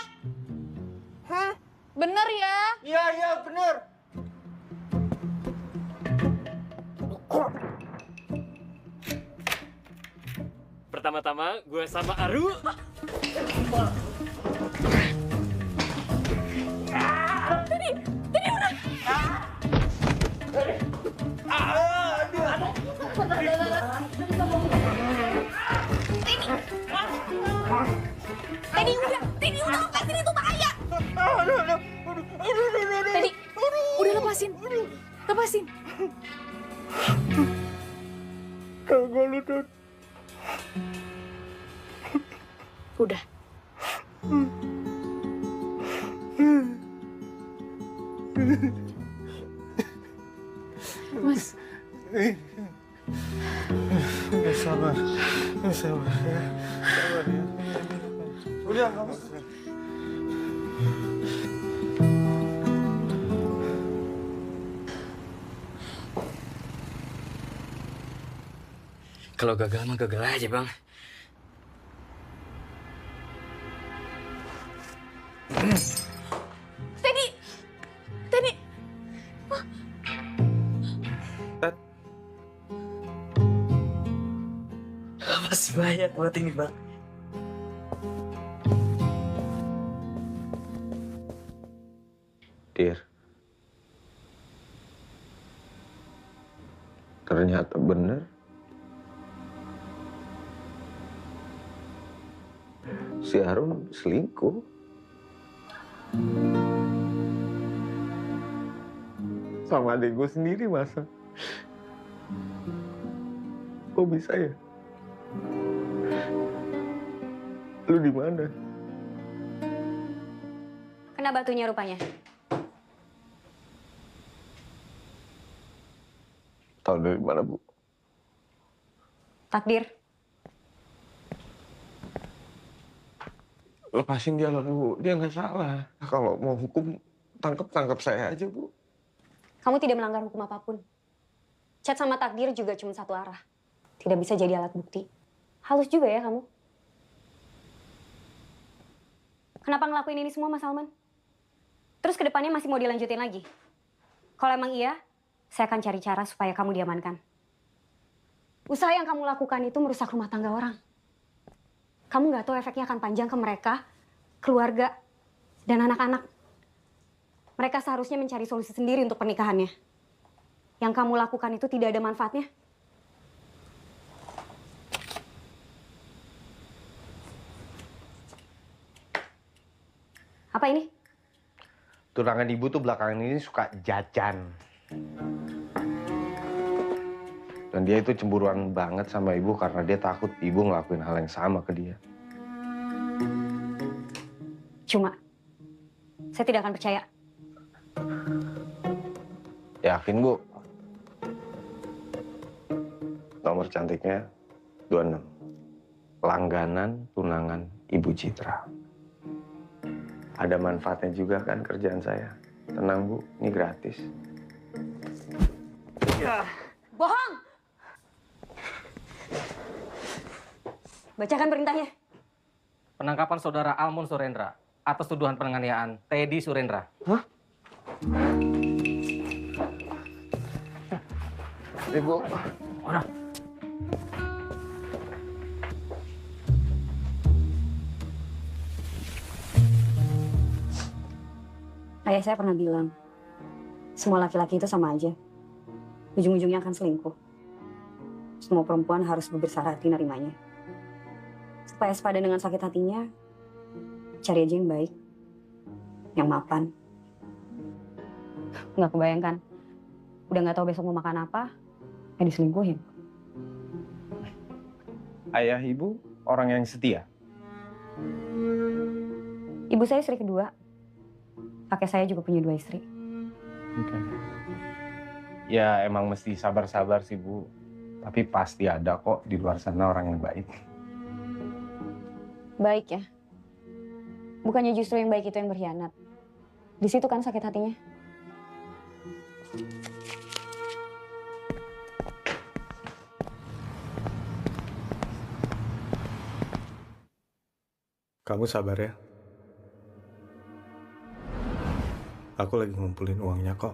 E: Hah?
A: Bener ya?
E: Iya, bener.
O: Pertama-tama gue sama Aru.
A: Teddy udah. Teddy udah lepasin, itu bahaya. Teddy, udah lepasin.
B: Kagak lu, Dad.
A: Udah. Mas.
B: Sabar ya. Sabar ya. Udah, kamu.
D: Kalau gagal mah gagal aja, Bang.
A: Teddy.
D: Masih banyak buat ini, Bang.
B: Dir. Ternyata bener. Si Harun selingkuh. Sama adik gue sendiri, masa? Kok bisa ya? Lu di mana?
L: Kena batunya rupanya.
B: Tahu dari mana, Bu?
L: Takdir.
B: Lepasin dia lah, Bu. Dia nggak salah. Kalau mau hukum, tangkap saya aja, Bu.
L: Kamu tidak melanggar hukum apapun. Chat sama takdir juga cuma satu arah. Tidak bisa jadi alat bukti. Halus juga ya kamu. Kenapa ngelakuin ini semua, Mas Salman? Terus ke depannya masih mau dilanjutin lagi? Kalau emang iya, saya akan cari cara supaya kamu diamankan. Usaha yang kamu lakukan itu merusak rumah tangga orang. Kamu nggak tahu efeknya akan panjang ke mereka, keluarga, dan anak-anak. Mereka seharusnya mencari solusi sendiri untuk pernikahannya. Yang kamu lakukan itu tidak ada manfaatnya. Apa ini?
B: Tunangan ibu tuh belakangan ini suka jajan. Dan dia itu cemburuan banget sama ibu karena dia takut ibu ngelakuin hal yang sama ke dia.
L: Cuma, saya tidak akan percaya.
B: Yakin, Bu? Nomor cantiknya 26. Langganan tunangan Ibu Citra. Ada manfaatnya juga kan kerjaan saya. Tenang, Bu, ini gratis.
L: Bohong! Bacakan perintahnya.
E: Penangkapan saudara Almon Surendra atas tuduhan penganiayaan Teddy Surendra.
B: Hah? Ibu.
E: Udah.
L: Ayah saya pernah bilang, semua laki-laki itu sama aja. Ujung-ujungnya akan selingkuh. Semua perempuan harus berbesar hati nerimanya. Supaya sepadan dengan sakit hatinya, cari aja yang baik, yang mapan. Nggak kebayangkan, udah nggak tahu besok mau makan apa, diselingkuhin.
B: Ayah ibu orang yang setia?
L: Ibu saya istri kedua. Kakek saya juga punya 2 istri.
B: Oke. Ya emang mesti sabar-sabar sih, Bu. Tapi pasti ada kok di luar sana orang yang baik.
L: Baik ya. Bukannya justru yang baik itu yang berkhianat. Di situ kan sakit hatinya.
C: Kamu sabar ya. Aku lagi ngumpulin uangnya kok.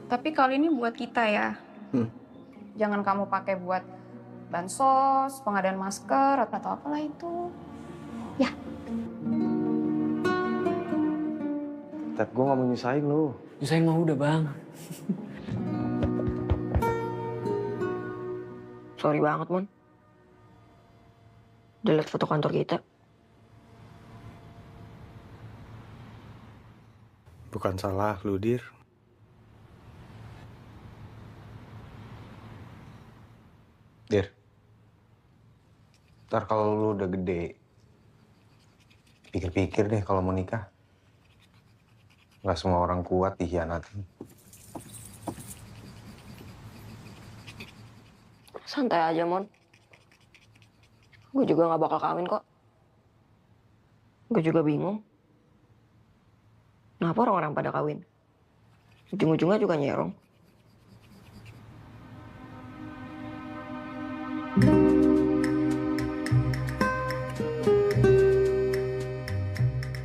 A: Tapi kali ini buat kita ya. Jangan kamu pakai buat bansos, pengadaan masker, atau apalah itu. Ya.
B: Ted, gue gak mau nyusahin lu.
D: Nyusahin mah udah, Bang.
N: Sorry banget, Mon. Delete foto kantor kita.
C: Bukan salah lu, Dir.
B: Dir, ntar kalau lu udah gede, pikir-pikir deh kalau mau nikah. Gak semua orang kuat dikhianatin.
N: Santai aja, Mon. Gue juga gak bakal kawin kok. Gue juga bingung. Kenapa orang-orang pada kawin? Ujung-ujungnya juga nyerong.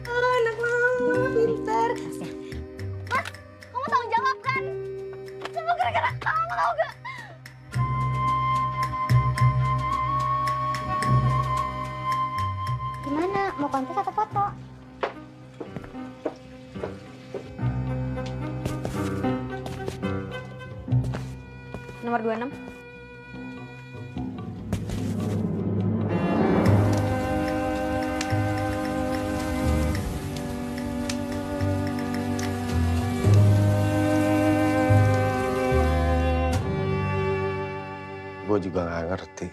G: Anak mama, pintar. Mas, kamu tanggung jawab kan? Semua gara-gara kamu, tau gak? Gimana? Mau kontes atau foto?
L: Nomor 26.
B: Gue juga gak ngerti.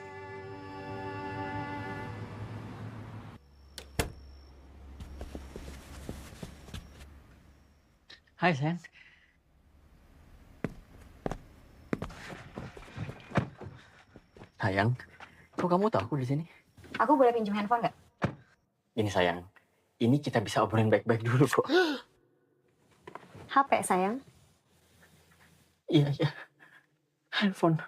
O: Hai, sayang. Sayang, kok kamu tahu aku di sini?
L: Aku boleh pinjam handphone nggak?
O: Ini sayang, ini kita bisa obrolin baik-baik dulu kok.
L: HP sayang.
O: Iya, iya. Handphone.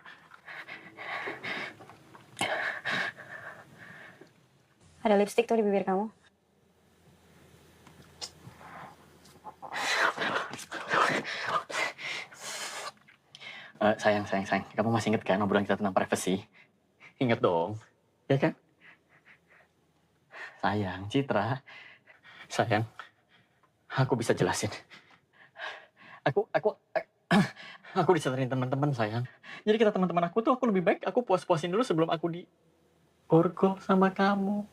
L: Ada lipstick tuh di bibir kamu.
O: Sayang. Kamu masih inget kan obrolan kita tentang privacy? Ingat dong, ya kan? Sayang, Citra. Sayang, aku bisa jelasin. Aku disadarin teman-teman, sayang. Jadi kita teman-teman aku tuh, aku lebih baik aku puas-puasin dulu sebelum aku di borgol sama kamu.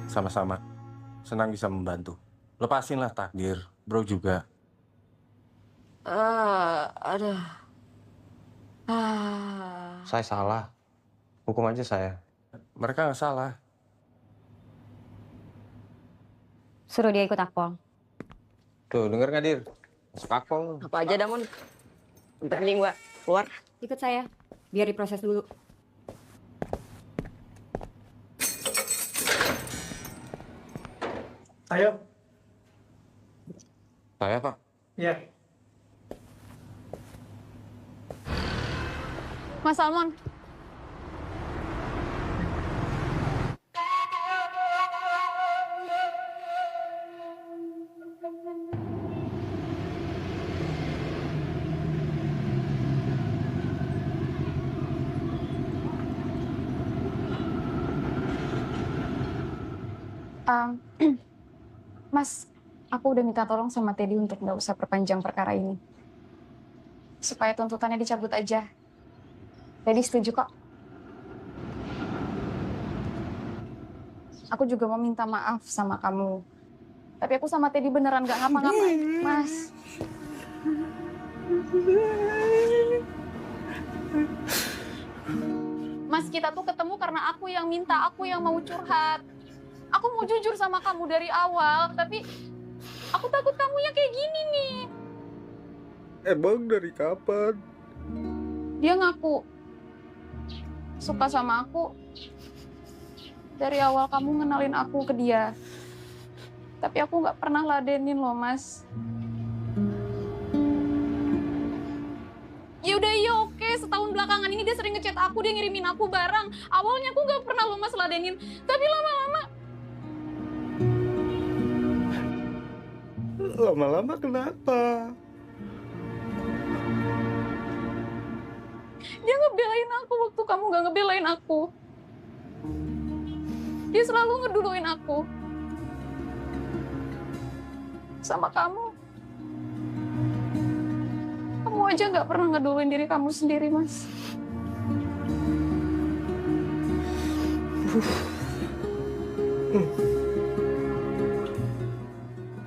B: Sama-sama. Senang bisa membantu. Lepasinlah takdir, bro juga.
A: Aduh.
B: Saya salah. Hukum aja saya. Mereka nggak salah.
L: Suruh dia ikut akpol.
B: Tuh, denger nggak, Dir? Masuk akpol.
N: Apa aja dah, Mon. Yang penting gua keluar.
L: Ikut saya, biar diproses dulu.
O: Ayo.
B: Saya, Pak.
O: Iya.
A: Mas Salmon. Mas, aku udah minta tolong sama Teddy untuk nggak usah perpanjang perkara ini. Supaya tuntutannya dicabut aja. Teddy setuju kok. Aku juga mau minta maaf sama kamu. Tapi aku sama Teddy beneran gak ngapa-ngapain, Mas. Mas, kita tuh ketemu karena aku yang minta, aku yang mau curhat. Aku mau jujur sama kamu dari awal, tapi aku takut kamunya kayak gini nih.
C: Emang dari kapan?
A: Dia ngaku suka sama aku dari awal kamu ngenalin aku ke dia. Tapi aku nggak pernah ladenin loh, Mas. Ya udah, iya oke. setahun belakangan ini dia sering ngechat aku, dia ngirimin aku barang. Awalnya aku nggak pernah loh Mas ladenin, tapi lama-lama
C: Lama-lama kenapa?
A: dia ngebelain aku waktu kamu nggak ngebelain aku. Dia selalu ngeduluin aku. Sama kamu. Kamu aja nggak pernah ngeduluin diri kamu sendiri, Mas.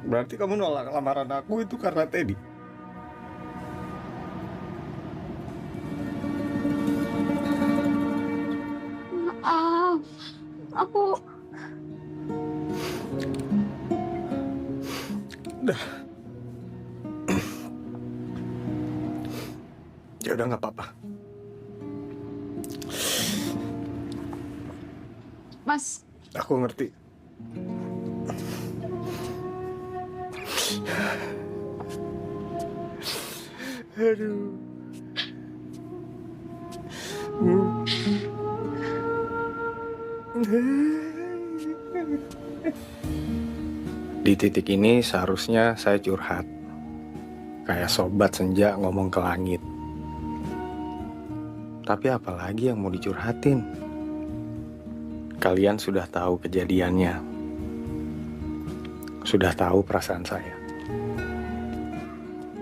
C: Berarti kamu nolak lamaran aku itu karena Teddy?
A: Maaf, aku...
C: Udah. Ya udah nggak apa-apa.
A: Mas,
C: Aku ngerti. Aduh. Di titik ini seharusnya saya curhat. Kayak sobat senja ngomong ke langit. Tapi apalagi yang mau dicurhatin? Kalian sudah tahu kejadiannya. Sudah tahu perasaan saya.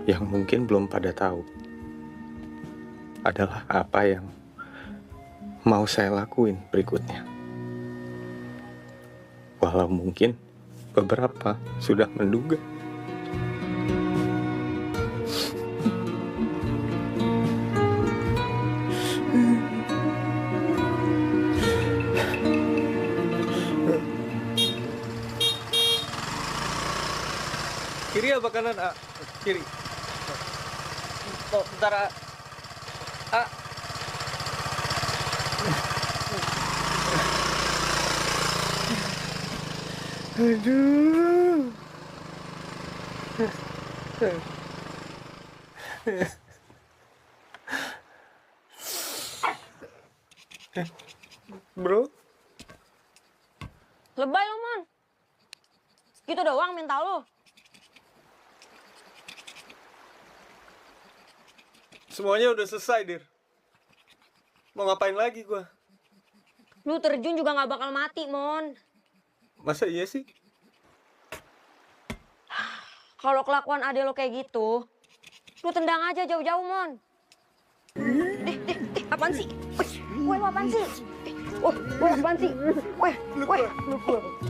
C: Yang mungkin belum pada tahu adalah apa yang mau saya lakuin berikutnya. Walau mungkin beberapa sudah menduga. Kiri apa kanan, A? Kiri. Oh, bentar, A. A. Aduh. Bro?
N: Lebay lo, Mon. Gitu doang mental lo.
C: Semuanya udah selesai, Dir. Mau ngapain lagi gua?
N: Lu terjun juga gak bakal mati, Mon.
C: Masa iya sih?
N: Kalau kelakuan ade lo kayak gitu, lu tendang aja jauh-jauh, Mon. Apaan sih? Weh, lu apaan sih? Weh, apaan sih? Weh,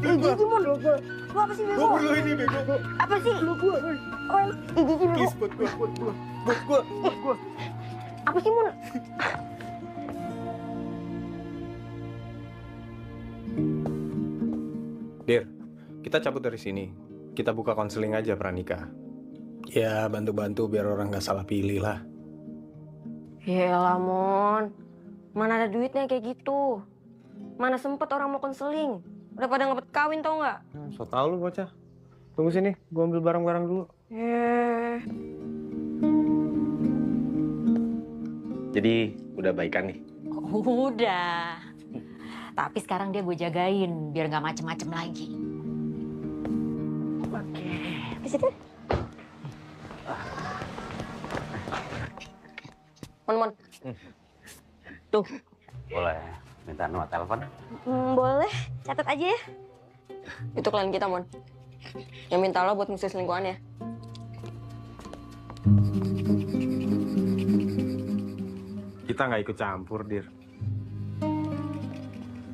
N: Gigi, Mon. Lu apa sih, Bego?
C: Gua perlu ini, Bego.
N: Apa sih? Weh, Gigi, Bego.
C: Please, buat gua.
N: Apa sih, Mon?
C: Dir, kita cabut dari sini. Kita buka konseling aja pranikah. Ya, bantu-bantu biar orang nggak salah pilih lah.
N: Yaelah, Mon. Mana ada duitnya kayak gitu? Mana sempet orang mau konseling? Udah pada ngepet kawin tau nggak?
C: So tau lu bocah. Tunggu sini, gua ambil barang-barang dulu. Jadi, udah baikan nih?
K: Udah. Tapi sekarang dia gue jagain biar nggak macem-macem lagi.
N: Oke. Di situ. Mon. Tuh.
J: Boleh minta nomor telepon?
N: Boleh. Catat aja ya. Itu klien kita, Mon. Yang minta lo buat ngusir selingkuhannya.
C: Kita nggak ikut campur, Dir.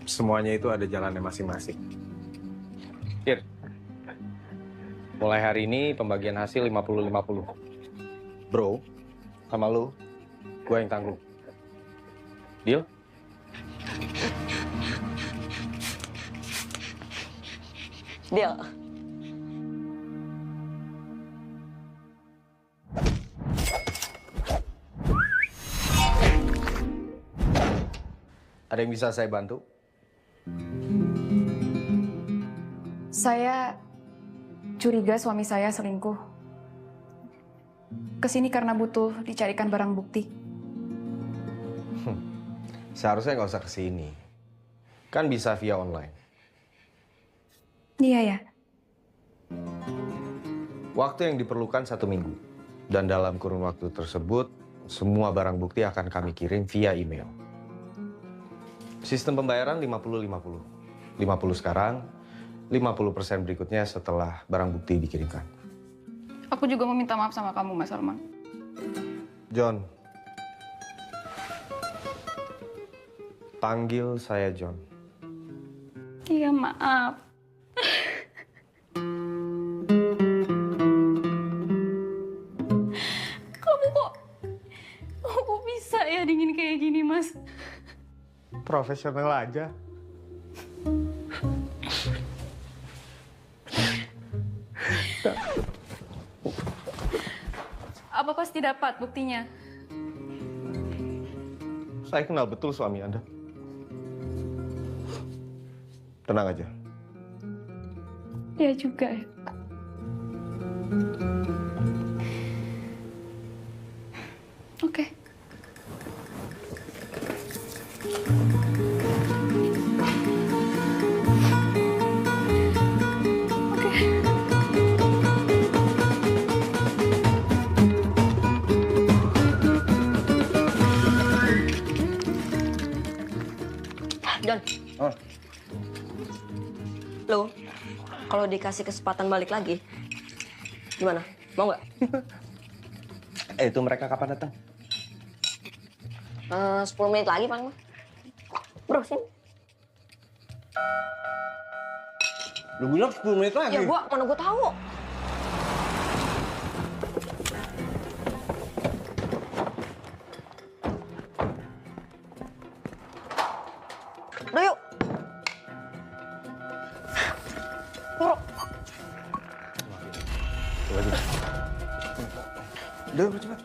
C: Semuanya itu ada jalannya masing-masing. Dir, mulai hari ini pembagian hasil 50-50. Bro, sama lu, gue yang tanggung. Deal?
N: Deal.
C: Ada yang bisa saya bantu?
A: Saya curiga suami saya selingkuh. Kesini karena butuh dicarikan barang bukti.
B: Seharusnya nggak usah kesini. Kan bisa via online.
A: Iya ya.
B: Waktu yang diperlukan 1 minggu. Dan dalam kurun waktu tersebut, semua barang bukti akan kami kirim via email. Sistem pembayaran 50-50. 50 sekarang, 50% berikutnya setelah barang bukti dikirimkan.
A: Aku juga mau minta maaf sama kamu, Mas Salman.
B: John. Panggil saya John.
A: Iya, maaf. Kamu kok bisa ya dingin kayak gini, Mas?
B: Profesional aja.
A: Apa pasti dapat buktinya?
B: Saya kenal betul suami Anda. Tenang aja.
A: Ya juga ya. Oke.
N: John,
B: Oh.
N: lo kalau dikasih kesempatan balik lagi, gimana? Mau nggak?
B: Itu mereka kapan datang?
N: 10 menit lagi paling mah. Bro, sini.
B: Lu bilang 10 menit lagi?
N: Ya mana gua tahu. Udah yuk. Bro.
B: Udah, cepat.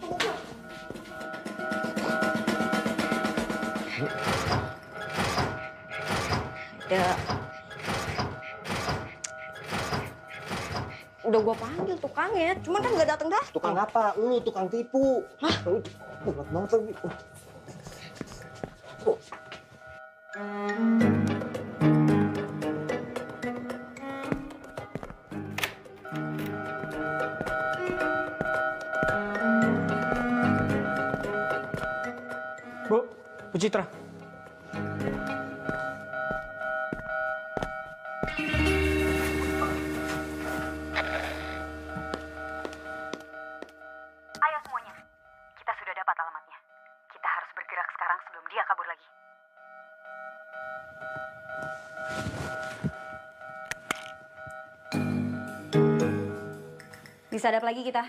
N: Ya. Udah gua panggil tukangnya, cuman kan nggak datang-datang.
B: Tukang apa? Lu tukang tipu. Hah? Berat banget lagi.
O: Bu Citra.
M: Ayo semuanya, kita sudah dapat alamatnya. Kita harus bergerak sekarang sebelum dia kabur lagi.
L: Bisa dapat lagi kita.